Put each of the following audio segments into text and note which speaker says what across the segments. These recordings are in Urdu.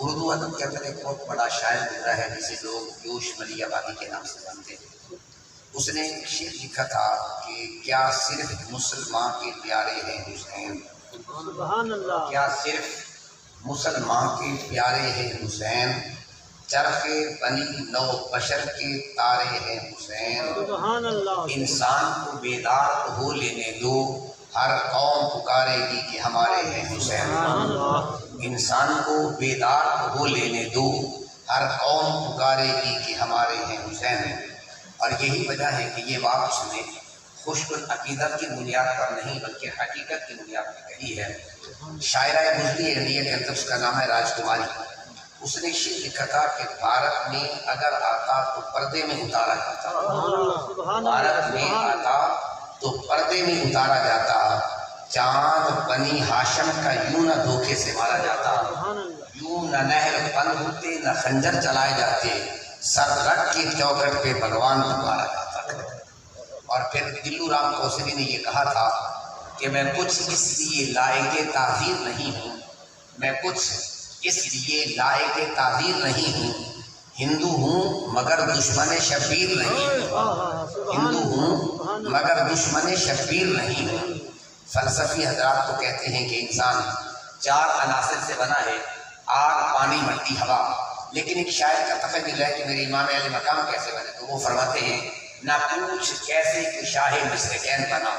Speaker 1: اردو ادب کے اندر ایک بہت بڑا شاعر گزرا ہے جسے لوگ جوش ملی آبادی کے نام سے جانتے ہیں۔ اس نے ایک شعر لکھا تھا کہ کیا صرف مسلمان کے پیارے ہیں حسین،
Speaker 2: سبحان اللہ،
Speaker 1: کیا صرف مسلمان کے پیارے ہیں حسین، چرخ بنی نو بشر کے تارے ہیں حسین،
Speaker 2: سبحان اللہ،
Speaker 1: انسان کو بیدار ہو لینے دو، ہر قوم پکارے گی کہ ہمارے ہیں حسین، انسان کو بیدار ہو لینے دو، ہر قوم پکارے گی کہ ہمارے ہیں حسین۔ اور یہی وجہ ہے کہ یہ بات اس نے خشک العقیدت کی بنیاد پر نہیں بلکہ حقیقت کی بنیاد پر کہی ہے۔ شاعرہ بزدلی انڈیا کے اندر اس کا نام ہے راج کماری۔ اس نے شعر لکھا تھا کہ بھارت میں اگر آتا تو پردے میں اتارا جاتا، بھارت میں آتا تو پردے میں اتارا جاتا، چاند بنی ہاشم کا یوں نہ دھوکے سے مارا جاتا، یوں نہ نہر بند ہوتے نہ خنجر چلائے جاتے، سر رکھ کے چوکھٹ پہ بھگوان پکارا جاتا۔ اور پھر دلو رام کوسری نے یہ کہا تھا کہ میں کچھ اس لیے لائق تعظیر نہیں ہوں، میں کچھ اس لیے لائق تعظیر نہیں ہوں، ہندو ہوں مگر دشمن شبیر نہیں ہوں، ہندو ہوں مگر دشمن شبیر نہیں ہوں۔ فلسفی حضرات تو کہتے ہیں کہ انسان 4 عناصر سے بنا ہے، آگ، پانی، مٹی، ہوا، لیکن ایک شاعر کا تخیل ہے کہ میرے امام اہل مقام کیسے بنے، تو وہ فرماتے ہیں نہ پوچھ کیسے کوئی شاہ مشرقین بنا،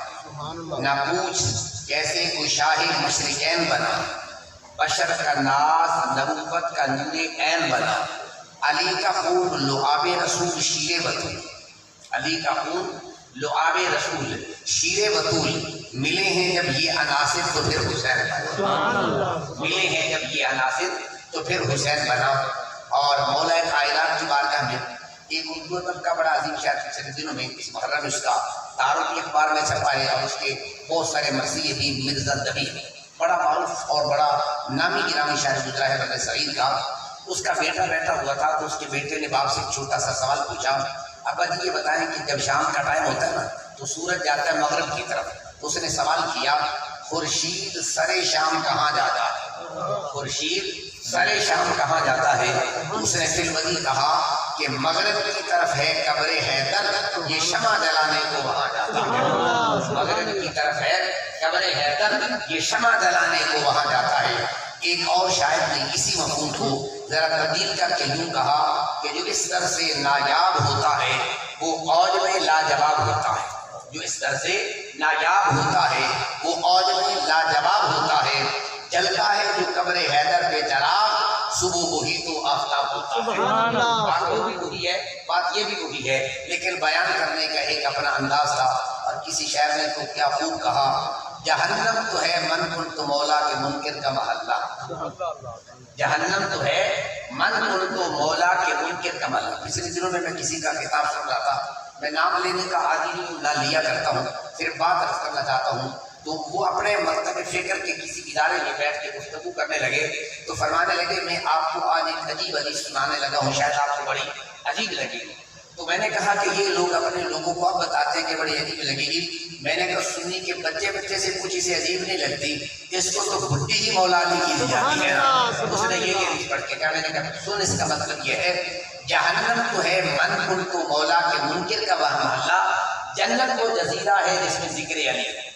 Speaker 1: نہ پوچھ کیسے کوئی شاہ مشرقین بنا، بشر کا ناز نبوت کا نور عین بنا، علی کا خون لعاب رسول شیر بطول، علی کا خون لعاب رسول شیر بطول، ملے ہیں جب یہ عناصر تو پھر حسین بنا، ملے ہیں جب یہ عناصر تو پھر حسین بنا۔ اور مولا کائنات کی بارگاہ میں ایک اردو ادب کا بڑا عظیم شاعر پچھلے دنوں میں اس محرم اس کا دارالعلوم اخبار میں چھپا ہے، اور اس کے بہت سارے مرثیے بھی مرزا دبی، بڑا معروف اور بڑا نامی گرامی شاعر گزرا ہے بر صغیر کا۔ اس کا بیٹا بیٹھا ہوا تھا تو اس کے بیٹے نے باپ سے ایک چھوٹا سا سوال پوچھا، ابا جی یہ بتائیں کہ جب شام کا ٹائم ہوتا ہے نا تو سورج جاتا ہے مغرب کی طرف، تو اس نے سوال کیا خورشید سرے شام کہاں جاتا ہے، خورشید سرے شام کہاں جاتا ہے؟ اس نے فی الوضی کہا کہ مغرب کی طرف ہے قبر حیدر، یہ شمع جلانے کو وہاں جاتا ہے، مغرب کی طرف ہے قبر حیدر، یہ شمع جلانے کو وہاں جاتا ہے۔ ایک اور شاعر نے اسی مفہوم کو ذرا تبدیل کر کے یوں کہا کہ جو اس طرح سے نایاب ہوتا ہے وہ اوج میں لاجواب ہوتا ہے، جو اس طرح سے نایاب ہوتا ہے وہ اوج میں لاجواب ہوتا ہے، جلتا ہے جو قبر حیدر پہ چراغ، صبح وہی تو آفتاب ہوتا ہے۔ بات وہ بھی وہی ہے، بات یہ بھی وہی ہے، لیکن بیان کرنے کا ایک اپنا انداز تھا۔ اور کسی شاعر نے تو کیا خوب کہا، جہنم تو ہے من کن تو مولا کے منکر کا محلہ، جہنم تو ہے من کن تو مولا کے منکر کا محلہ۔ پچھلے دنوں میں کسی کا خطاب سن رہا تھا، میں نام لینے کا عادی نہیں، نہ لیا کرتا ہوں، صرف بات عرض کرنا چاہتا ہوں۔ تو وہ اپنے مکتب فکر کے کسی ادارے میں بیٹھ کے گفتگو کرنے لگے تو فرمانے لگے میں آپ کو آج ایک عجیب حدیث سنانے لگا ہوں، شاید آپ کو بڑی عجیب لگے گی۔ تو میں نے کہا کہ یہ لوگ اپنے لوگوں کو اب بتاتے ہیں کہ بڑی عجیب لگے گی، میں نے کہا سنی کہ بچے سے کچھ اسے عجیب نہیں لگتی، اس کو تو بھٹی ہی مولا علی کی دی جاتی ہے نا۔ اس نے یہ حدیث پڑھ کے کہا، میں نے کہا سن اس کا مطلب یہ ہے جہنم تو ہے من کن تو مولا کے منکر کا وہ محلہ، جنت وہ جزیرہ ہے جس میں ذکر علی ہے،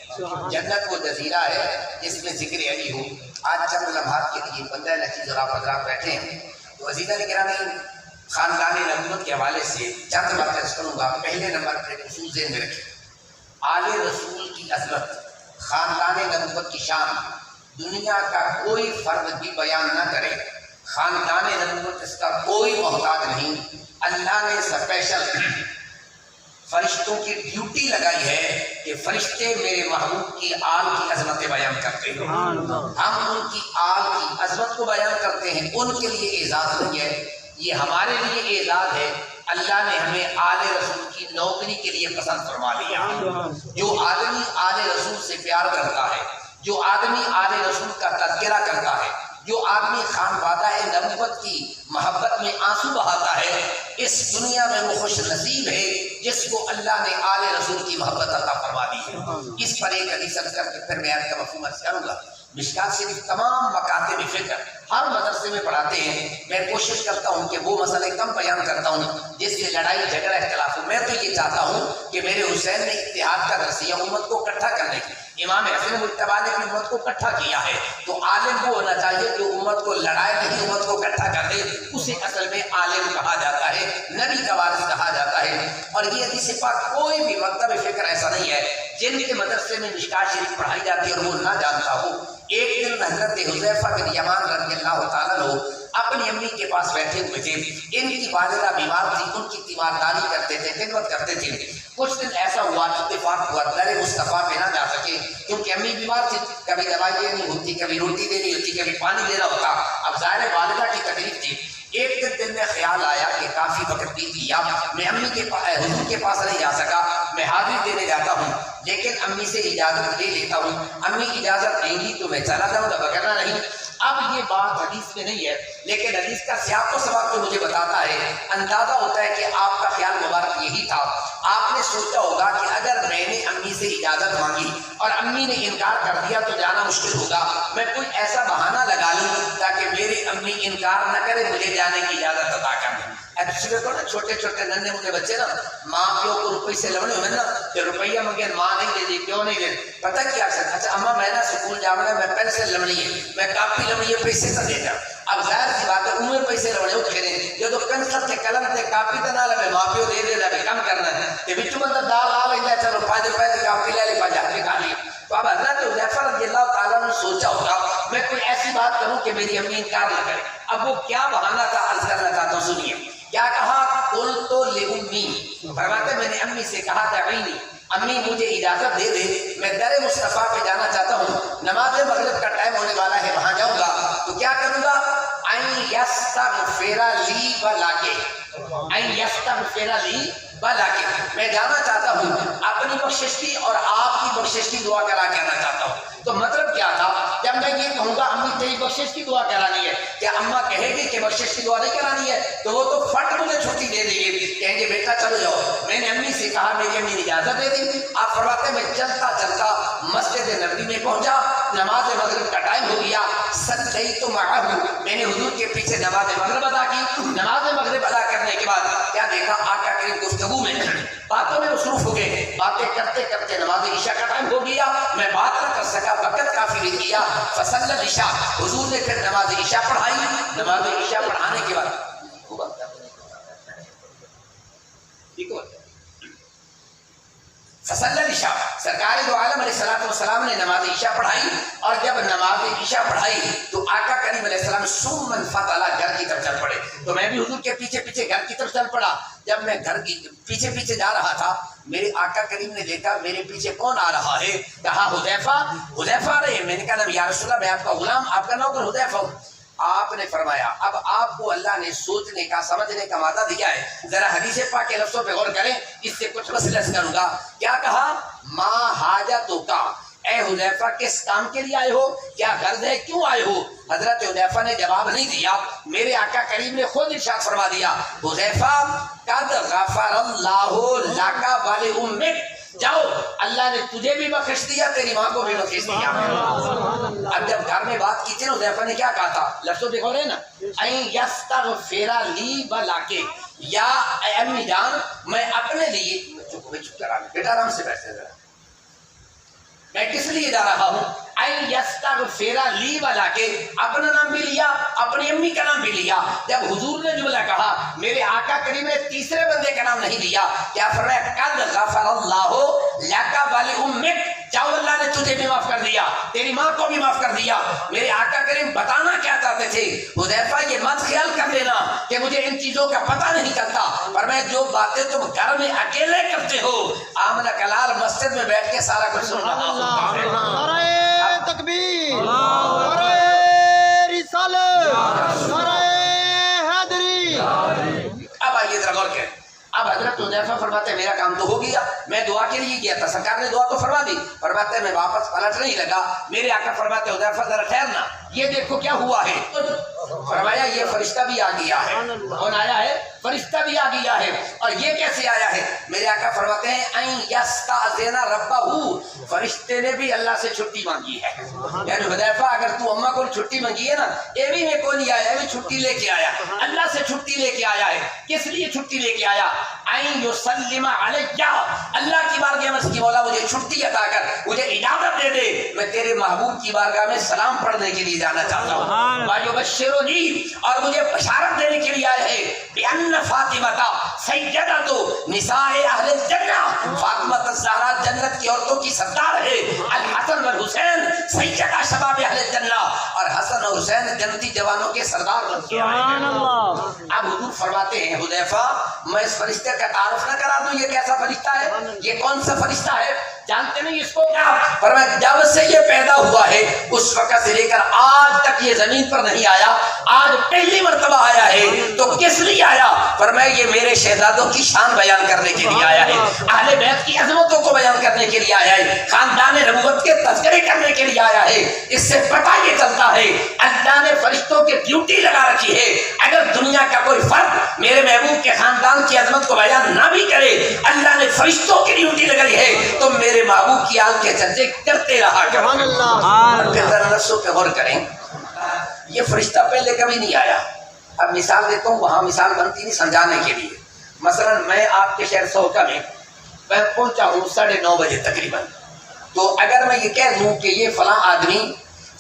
Speaker 1: جنت وہ جزیرہ ہے جس میں ذکر علی ہو۔ آج چند لمحات کے لیے 15 نتیجے اور آپ حضرات بیٹھے ہیں تو عزیزان گرامی خاندان نبوت کے حوالے سے چند باتیں عرض کروں گا۔ پہلے نمبر پر ایک اصول ذہن میں رکھیں، آل رسول کی عظمت، خاندان نبوت کی شان دنیا کا کوئی فرد بھی بیان نہ کرے، خاندان نبوت اس کا کوئی محتاج نہیں۔ اللہ نے اسپیشل فرشتوں کی ڈیوٹی لگائی ہے کہ فرشتے میرے محبوب کی آل کی عظمتیں بیان کرتے ہیں، ہم ان کی آل کی عظمت کو بیان کرتے ہیں، ان کے لیے اعزاز نہیں ہے، یہ ہمارے لیے اعزاز ہے۔ اللہ نے ہمیں آل رسول کی نوکری کے لیے پسند فرما لیا۔ جو آدمی آل رسول سے پیار کرتا ہے، جو آدمی آل رسول کا تذکرہ کرتا ہے، جو آدمی خانوادہ نبوت کی محبت میں آنسو بہاتا ہے، اس دنیا میں وہ خوش نصیب ہے جس کو اللہ نے آل رسول کی محبت عطا فرما دی ہے۔ اس پر ایک حدیث عرض کر کے پھر میں آیت کا مفہوم عرض کروں گا۔ مشکات شریف تمام مکاتب فکر ہر مدرسے میں پڑھاتے ہیں. میں کوشش کرتا ہوں کہ وہ مسئلے کم بیان کرتا ہوں جس سے لڑائی جھگڑا اختلاف ہو. میں تو یہ چاہتا ہوں کہ میرے حسین نے اتحاد کا درس دیا امت کو اکٹھا کرنے کی. امام حسین مجتبیٰ نے بھی امت کو اکٹھا کیا ہے. تو عالم وہ ہونا چاہیے کہ امت کو لڑائے نہیں, امت کو اکٹھا کر دے. اسے اصل میں عالم کہا جاتا ہے, نبی کا وارث کہا جاتا ہے. اور یہ حدیث پاک کوئی بھی مکتب فکر ایسا نہیں ہے جن کے مدرسے میں مشکات شریف پڑھائی جاتی ہے اور وہ نہ جانتا ہو. ایک دن حضرت حذیفہ بن یمان رضی اللہ تعالیٰ عنہ اپنی امی کے پاس بیٹھے ہوئے تھے. ان کی والدہ بیمار تھی, ان کی تیمارداری کرتے تھے, خدمت کرتے تھے. کچھ دن ایسا ہوا, اتفاق ہوا, در مصطفیٰ پہ نہ جا سکے کیونکہ امی بیمار تھی. کبھی دوائی نہیں ہوتی, کبھی روٹی دینی ہوتی, کبھی پانی دینا ہوتا. اب ظاہر والدہ کی تکلیف تھی. ایک دن دل میں خیال آیا کہ کافی وقت بیت گیا, میں امی کے حضور کے پاس نہیں جا سکا, میں حاضری دینے جاتا ہوں لیکن امی سے اجازت لے لیتا ہوں. امی اجازت دیں گی تو میں چلا جاؤں گا, وغیرہ نہیں. اب یہ بات حدیث میں نہیں ہے لیکن حدیث کا سیاق و سباق تو مجھے بتاتا ہے. اندازہ ہوتا ہے کہ آپ کا خیال مبارک یہی تھا. آپ نے سوچا ہوگا کہ اگر میں نے امی سے اجازت مانگی اور امی نے انکار کر دیا تو جانا مشکل ہوگا, میں کوئی ایسا بہانہ لگا لوں تاکہ میری امی انکار نہ کرے, مجھے جانے کی اجازت عطا کر دیں. ایکچولی کو نا چھوٹے چھوٹے ننھے منھے بچے نا ماں پیو کو روپئے سے لونے ہوئے نا کہ روپیہ منگے ماں نہیں دے دی, کیوں نہیں دے. پتہ کیا سر, اچھا اما میں نا سکول جانا ہے, میں پینسل لمنی ہے, میں کاپی لمنی ہے, پیسے سے دے جا. اب ظاہر سی بات ہے عمر پیسے لونے ہو کھیلے یہ تو پینسل تے قلم تے کاپی تے نہ لے ماں پیو دے دے لے کم کرنا ہے تے وچ بندہ دال آ لے چلو 5 روپے دی کاپی لے لے 50 روپے کھا لی. تو اب حضرت حذیفہ رضی اللہ تعالیٰ نے سوچا ہوگا میں کوئی ایسی بات کروں کہ میری امی انکار نہ کرے. اب وہ کیا بہانہ تھا عرض کرنا چاہتا ہوں, سنیے. کیا کہا, قلت لأمی, فرماتے میں نے امی سے کہا دعینی, امی مجھے اجازت دے دے, میں در مصطفیٰ پہ جانا چاہتا ہوں, نماز مغرب کا ٹائم ہونے والا ہے, وہاں جاؤں گا تو کیا کروں گا, این یستغفر لی بلاکے, این یستغفر لی بلاکے, میں جانا چاہتا ہوں اپنی بخشش کی اور آپ کی بخشش کی دعا کرا کے آنا چاہتا ہوں. تو مطلب کیا تھا, جب میں یہ کہوں گا امی تیری بخشش کی دعا کرانی ہے, کیا اماں کہے گی کہ بخشش کی دعا نہیں کرانی ہے, تو وہ تو فٹ مجھے چھٹی دے دیں گے, کہیں گے بیٹا چلو جاؤ. میں نے امی سے کہا, میری امی نے اجازت دے دی. آپ فرماتے میں چلتا چلتا مسجد نبوی میں پہنچا, نماز مغرب کا ٹائم ہو گیا. صلیت معہ, میں نے حضور کے پیچھے نماز مغرب ادا کی. نماز مغرب ادا کرنے کے بعد کیا دیکھا, آقا کریم گفتگو میں باتوں میں مصروف ہو گئے. باتیں کرتے کرتے نماز عشاء کا ٹائم ہو گیا, میں بات نہ کر سکا, وقت کافی بیت گیا. فصلی العشاء, حضور نے پھر نماز عشاء پڑھائی. نماز عشاء پڑھانے کے بعد فصلی العشاء, سرکار دو عالم علیہ السلام نے نماز عشاء پڑھائی. اور جب نماز عشاء پڑھائی تو آقا کریم علیہ السلام ثم انفضل گھر کی طرف چل پڑے. تو میں بھی حضور کے پیچھے پیچھے گھر کی طرف چل پڑا. جب میں گھر کی پیچھے پیچھے جا رہا تھا, میرے آقا کریم نے دیکھا میرے پیچھے کون آ رہا ہے, کہا حذیفہ. حذیفہ آ رہے ہیں. میں نے کہا یا رسول اللہ, میں آپ کا غلام, آپ کا نوکر حذیفہ ہوں. آپ نے فرمایا اب آپ کو اللہ نے سوچنے کا سمجھنے کا مادہ دیا ہے, ذرا حدیث پاک کے لفظوں پہ غور کریں, اس سے کچھ مسئلہ کروں گا. کیا کہا, ما حاجتک, اے حذیفہ کس کام کے لیے آئے ہو, کیا غرض ہے, کیوں آئے ہو. حضرت حذیفہ نے جواب نہیں دیا, میرے آقا کریم نے خود ارشاد فرما دیا, حذیفہ قد غفر اللہ لک ولامک, جاؤ اللہ نے تجھے بھی بخش دیا, تیری ماں کو بھی بخش دیا. اب جب گھر میں بات کی تھی نا, حذیفہ نے کیا کہا تھا, لفظوں دیکھو رہے نا, این یستغفر لی بلاکے, یا اے امی جان میں اپنے لیے, چپ کرا بیٹا آرام سے بیٹھے ذرا, میں کس لیے جا رہا ہوں, این یستغفر لی بلاکے, اپنا نام بھی لیا, اپنی امی کا نام بھی لیا. جب حضور نے جملہ کہا, میرے آقا کریم نے تیسرے بندے کا نام نہیں لیا, کیا فرمایا, قد غفر اللہ لک ولامک, جاؤ اللہ نے تجھے بھی معاف کر دیا, تیری ماں کو بھی معاف کر دیا. میرے آقا کریم بتانا کیا چاہتے تھے, حذیفہ یہ مت خیال کر لینا کہ مجھے ان چیزوں کا پتہ نہیں چلتا, پر میں جو باتیں تم گھر میں اکیلے کرتے ہو, آمنہ کلال مسجد میں بیٹھ کے سارا کچھ سن رہا ہوں.
Speaker 2: نعرہ تکبیر, نعرہ رسالت, نعرہ حیدری.
Speaker 1: اب آئیے ذرا غور کریں. اب حضرت حذیفہ فرماتے ہیں میرا کام تو ہو گیا, میں دعا کے لیے کیا تھا, سرکار نے دعا تو فرما دی. فرماتے ہیں میں واپس پلٹ نہیں لگا. میرے آقا فرماتے ہیں حذیفہ ذرا ٹھہرنا, یہ دیکھو کیا ہوا ہے. فرمایا یہ فرشتہ بھی آ گیا ہے. کون آیا ہے, فرشتہ بھی آ گیا ہے. اور یہ کیسے آیا ہے؟ میرے آقا فرماتے ہیں این یستأذن ربہ، فرشتے نے بھی اللہ سے چھٹی مانگی ہے. یعنی حذیفہ اگر تو اماں کو چھٹی مانگی ہے نا، یہ بھی میں کو نہیں آیا، یہ بھی چھٹی لے کے آیا، اللہ سے چھٹی لے کے آیا ہے. کس لیے چھٹی لے کے آیا؟ این یسلم علیہ، اللہ کی بارگاہ میں اس کی مولا مجھے چھٹی عطا کر، مجھے اجازت دے دے، میں تیرے محبوب کی بارگاہ میں سلام پڑھنے کے لیے جانا چاہتا ہوں. وَيُبَشِّرُنِي، اور مجھے بشارت دینے کے لیے آئے ہیں بِأَنَّ فاطمہ سیدۃ نساء اہل الجنہ، فاطمہ الزہرا جنت کی عورتوں کی سردار ہے. الحسن والحسین سیدہ شباب اہل الجنہ، اور حسن اور حسین جنتی جوانوں کے سردار بن کے آئے ہیں. اب حضور فرماتے ہیں حذیفہ میں اس فرشتے کا تعارف نہ کرا دوں، یہ کیسا فرشتہ ہے، یہ کون سا فرشتہ ہے، جانتے نہیں اس کو کیا؟ فرمایا جب سے یہ پیدا ہوا ہے اس وقت سے لے کر آج تک یہ زمین پر نہیں آیا، آج پہلی مرتبہ آیا ہے. تو کس لیے آیا؟ فرمایا یہ میرے شہزادوں کی شان بیان کرنے کے لیے آیا ہے، اہل بیت کی عظمتوں کو بیان کرنے کے لیے آیا ہے، خاندان نبوت کے تذکرے کرنے کے لیے آیا ہے. اس سے پتہ یہ چلتا ہے اللہ نے فرشتوں کی ڈیوٹی لگا رکھی ہے. اگر دنیا کا کوئی فرد میرے محبوب کے خاندان کی عظمت کو بیان نہ بھی کرے، اللہ نے فرشتوں کی ڈیوٹی لگائی ہے تو میرے محبوب کی آل کے چرچے کرتے رہا کرو. اور پھر ذرا نفسوں پہ غور کریں، یہ فرشتہ پہلے کبھی نہیں آیا. اب مثال دیتا ہوں، وہاں مثال بنتی نہیں سمجھانے کے لیے. مثلا میں آپ کے شہر سوکا میں پہنچا ہوں 9:30 بجے تقریباً، تو اگر میں یہ کہہ دوں کہ یہ فلاں آدمی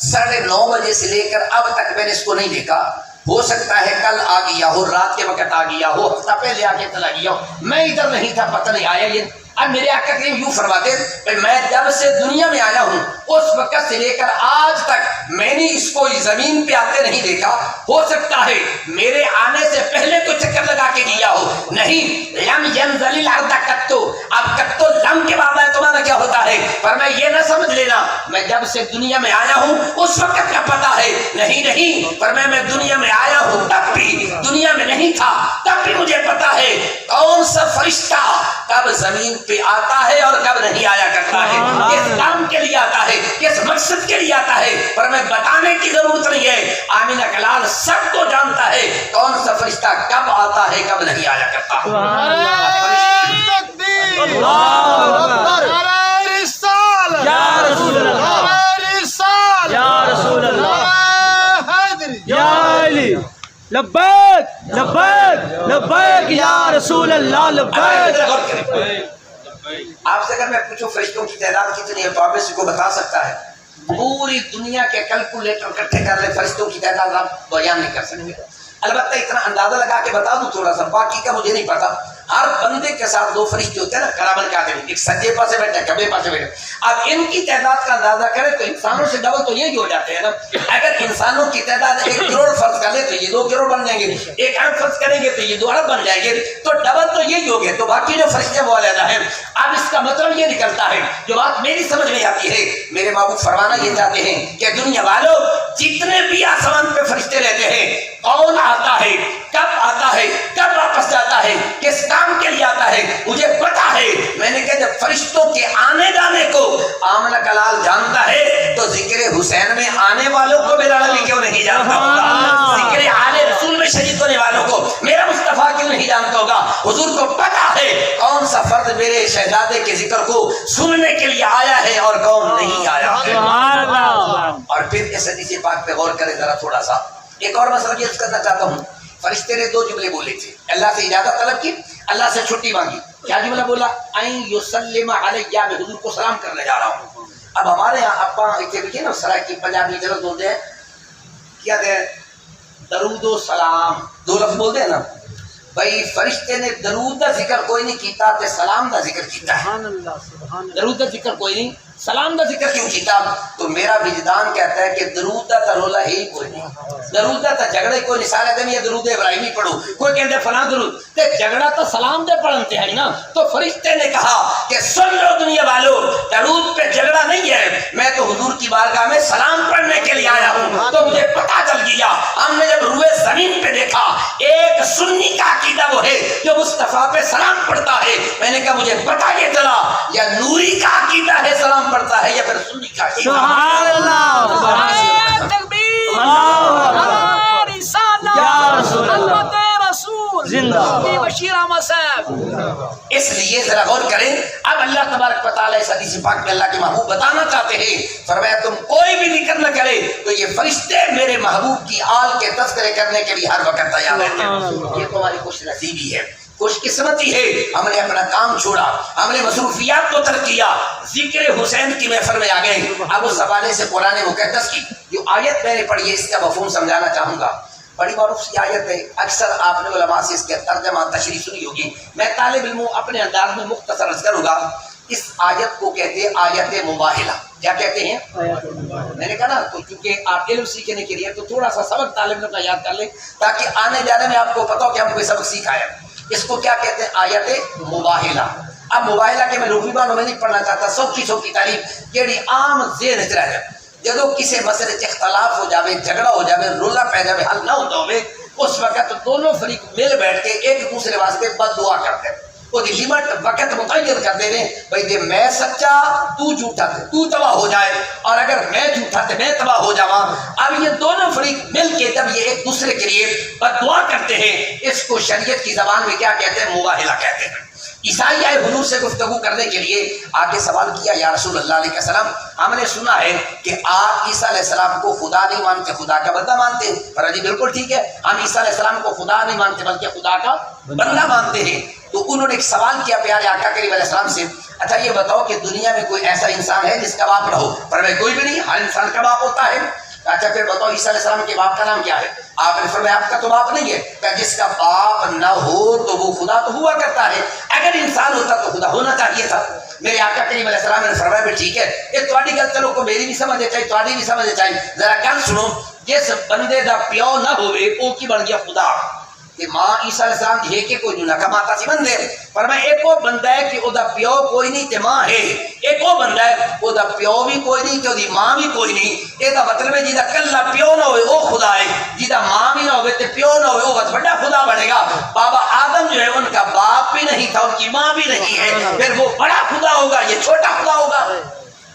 Speaker 1: 9:30 بجے سے لے کر اب تک میں نے اس کو نہیں دیکھا، ہو سکتا ہے کل آ گیا ہو، رات کے وقت آ گیا ہو، ہفتہ پہلے آ کے چلا گیا ہو، میں ادھر نہیں تھا، پتہ نہیں آیا یہ. اب میرے آقا کریم یوں فرماتے ہیں میں جب سے دنیا میں آیا ہوں اس وقت سے لے کر آج تک میں نے اس کو اس زمین پہ آتے نہیں دیکھا. ہو سکتا ہے میرے آنے سے پہلے تو چکر لگا کے گیا ہو، نہیں. لم ینزل الارض قطو، اب قطو لم کے بعد ہے تمہارا کیا ہوتا ہے؟ پر میں یہ نہ سمجھ لینا میں جب سے دنیا میں آیا ہوں اس وقت کا پتہ ہے، نہیں. پر میں دنیا میں آیا ہوں تب بھی دنیا میں نہیں تھا، تب بھی مجھے پتہ ہے کون سا فرشتہ کب زمین پہ آتا ہے اور کب نہیں آیا کرتا ہے، کس کام کے لیے آتا ہے، کس مقصد کے لیے آتا ہے. پر میں بتانے کی ضرورت نہیں ہے، آمینہ کلال سب کو جانتا ہے کون سا فرشتہ کب آتا ہے کب نہیں آیا کرتا.
Speaker 2: لبیک لبیک لبیک یا رسول اللہ لبیک.
Speaker 1: آپ سے اگر میں پوچھوں فرشتوں کی تعداد کتنی ہے تو آپ اس کو بتا سکتا ہے؟ پوری دنیا کے کیلکولیٹر اکٹھے کر لے فرشتوں کی تعداد آپ بیان نہیں کر سکتے. البتہ اتنا اندازہ لگا کے بتا دوں تھوڑا سا، باقی کا مجھے نہیں پتا. ہر بندے کے ساتھ 2 فرشتے ہوتے ہیں نا، کرامن کاتب، ایک سجے پاسے بیٹھے کبے پاسے بیٹھے. اب ان کی تعداد کا اندازہ کریں تو انسانوں سے ڈبل تو یہی ہو جاتے ہیں نا. اگر انسانوں کی تعداد 1 کروڑ فرض کر لے تو یہ 2 کروڑ بن جائیں گے، 1 ارب فرض کریں گے تو یہ 2 ارب بن جائیں گے، تو ڈبل تو یہی ہو گئے. تو باقی جو فرشتے وہ علیحدہ ہیں. اب اس کا مطلب یہ نکلتا ہے، جو بات میری سمجھ میں آتی ہے، میرے محبوب فرمانا یہ چاہتے ہیں کہ دنیا والوں جتنے بھی آسمان پہ فرشتے رہتے ہیں، کون آتا ہے، کب آتا ہے، کب واپس جاتا ہے، کس کام کے لیے آتا ہے، مجھے پتا ہے. میں نے کہا جب فرشتوں کے آنے جانے کو آمنہ کلال جانتا ہے تو ذکر حسین میں آنے والوں کو میرا نبی کیوں نہیں جانتا ہوگا؟ ذکر آل رسول میں شریک ہونے والوں کو میرا مصطفیٰ کیوں نہیں جانتا ہوگا؟ حضور کو پتا ہے کون سا فرد میرے شہزادے کے ذکر کو سننے کے لیے آیا ہے اور کون نہیں آیا ہے. اور پھر اس حدیث پاک پہ غور کرے ذرا تھوڑا سا. ایک اور مسئلہ یہ کرنا چاہتا ہوں. فرشتے نے 2 جملے بولے تھے، اللہ سے اجازت طلب کی، اللہ سے چھٹی مانگی. کیا جملہ بولا؟ این یسلم علیہ، میں حضور کو سلام کرنے جا رہا ہوں. اب ہمارے یہاں اپا اتنے بھی نا سرائے کی پنجابی جلد بولتے ہیں، کیا دے درود و سلام 2 لفظ بولتے ہیں نا. بھائی فرشتے نے درود کا ذکر کوئی نہیں کیتا تے سلام کا ذکر کیتا ہے. درود کا ذکر کوئی نہیں، سلام کا ذکر کیوں کیتا؟ تو میرا وجدان کہتا ہے کہ درود کا رولا ہی کوئی نہیں، درود کا جھگڑے کوئی نہیں. سارے دن یہ درود ابراہیمی پڑھو، کوئی کہتے فلاں درود، تے جھگڑا تو سلام دے پڑھتے ہیں نا. تو فرشتے نے کہا کہ سن لو دنیا والو، درود پہ جھگڑا نہیں ہے، میں تو حضور کی بارگاہ میں سلام پڑھنے کے لیے آیا ہوں. تو مجھے پتا چل گیا، ہم نے جب روئے زمین پہ دیکھا ایک سنی کا عقیدہ وہ ہے جو مصطفیٰ پہ سلام پڑھتا ہے. میں نے کہا مجھے پتا یہ چلا یا نوری کا عقیدہ ہے سلام پڑھتا ہے یا پھر سنی کا عقیدہ.
Speaker 2: سبحان اللہ،
Speaker 3: تکبیر، ہماری رسالت،
Speaker 2: یا رسول اللہ،
Speaker 3: امت رسول،
Speaker 2: جی بشیر احمد صاحب.
Speaker 1: اس لیے ذرا غور کریں. اب اللہ تبارک و تعالیٰ اس حدیث پاک میں اللہ کے محبوب بتانا چاہتے ہیں, فرمایا تم کوئی بھی ذکر نہ کرے تو یہ فرشتے میرے محبوب کی آل کے تذکرے کرنے کے لیے ہر وقت تیار رہتے ہیں. یہ تمہاری خوش نصیبی ہے, خوش قسمتی ہے. ہم نے اپنا کام چھوڑا, ہم نے مصروفیات کو ترک کیا, ذکر حسین کی محفل میں آ گئے. اب اس حوالے سے قرآن مقدس کی جو آیت میں نے پڑھی ہے اس کا مفہوم سمجھانا چاہوں گا. بڑی معروف سی آیت ہے, اکثر آپ نے علماء سے اس کے ترجمہ تشریح سنی ہوگی. میں طالب علموں اپنے انداز میں مختصر عرض کروں گا. اس آیت کو کہتے ہیں آیت مباہلہ. کیا کہتے ہیں؟ میں نے کہا نا, تو چونکہ آپ علم سیکھنے کے لیے تو تھوڑا سا سبق طالب علم کا یاد کر لیں تاکہ آنے جانے میں آپ کو پتا ہو کہ ہم کوئی سبق سیکھا ہے. اس کو کیا کہتے ہیں؟ آیت مباہلہ. اب مباہلہ کے میں لغوی معنوں میں نہیں پڑھنا چاہتا, سو کی تعریف جیڑی عام ذہن وچ رہ جائے. جدو کسی مسئلے اختلاف ہو جاوے, جھگڑا ہو جاوے, رولا پہ جاوے, حل نہ ہوتا ہوئے, اس وقت دونوں فریق مل بیٹھ کے ایک دوسرے واسطے بد دعا کرتے ہیں. وہ لمٹ وقت متعین کر دے رہے بھائی دے میں سچا تو جھوٹا تھے, تو تباہ ہو جائے, اور اگر میں جھوٹا تھے میں تباہ ہو جاواں. اب یہ دونوں فریق مل کے جب یہ ایک دوسرے کے لیے بد دعا کرتے ہیں, اس کو شریعت کی زبان میں کیا کہتے ہیں؟ مباہلہ کہتے ہیں. عیسائی آئے حضور سے گفتگو کرنے کے لیے, آگے سوال کیا, یا رسول اللہ علیہ السلام ہم نے سنا ہے کہ آپ عیسیٰ علیہ السلام کو خدا نہیں مانتے, خدا کا بندہ مانتے ہیں. فرمایا جی بالکل ٹھیک ہے, ہم عیسیٰ علیہ السلام کو خدا نہیں مانتے بلکہ خدا کا بندہ مانتے ہیں. تو انہوں نے ایک سوال کیا پیارے آقا کریم علیہ السلام سے, اچھا یہ بتاؤ کہ دنیا میں کوئی ایسا انسان ہے جس کا باپ نہ ہو؟ فرمایا کوئی بھی نہیں, ہر انسان کا باپ ہوتا ہے. اچھا پھر بتاؤ عیسیٰ علیہ السلام کے باپ کا نام کیا ہے؟ آپ نے فرمایا آپ کا تو باپ نہیں ہے. کہ جس کا باپ نہ ہو تو وہ خدا تو ہوا کرتا ہے, اگر انسان ہوتا تو خدا ہونا چاہیے تھا. میرے آقا کریم علیہ السلام نے فرمایا بھی ٹھیک ہے, یہ تھوڑی گل چلو کو میری بھی سمجھ چاہیے, تھوڑی بھی سمجھ چاہیے. ذرا گل سنو, جس بندے دا پیو نہ ہوئے وہ کی بن گیا خدا. کہ ماں عیسیٰ علیہ السلام دی ہے کہ کوئی نہ کماتا سی بندے. فرمایا ایک وہ بندہ ہے کہ او دا پیو کوئی نہیں تے ماں ہے, ایک وہ بندہ ہے او دا پیو بھی کوئی نہیں تے او دی ماں بھی کوئی نہیں. اے دا مطلب ہے جیدا کلا پیو نہ ہوئے او خدا ہے, جیدا ماں بھی نہ ہوئے تے پیو نہ ہوئے او بہت بڑا خدا بنے گا. بابا آدم جو ہے ان کا باپ بھی نہیں تھا, ان کی ماں بھی نہیں ہے, پھر وہ بڑا خدا ہوگا, یہ چھوٹا خدا ہوگا.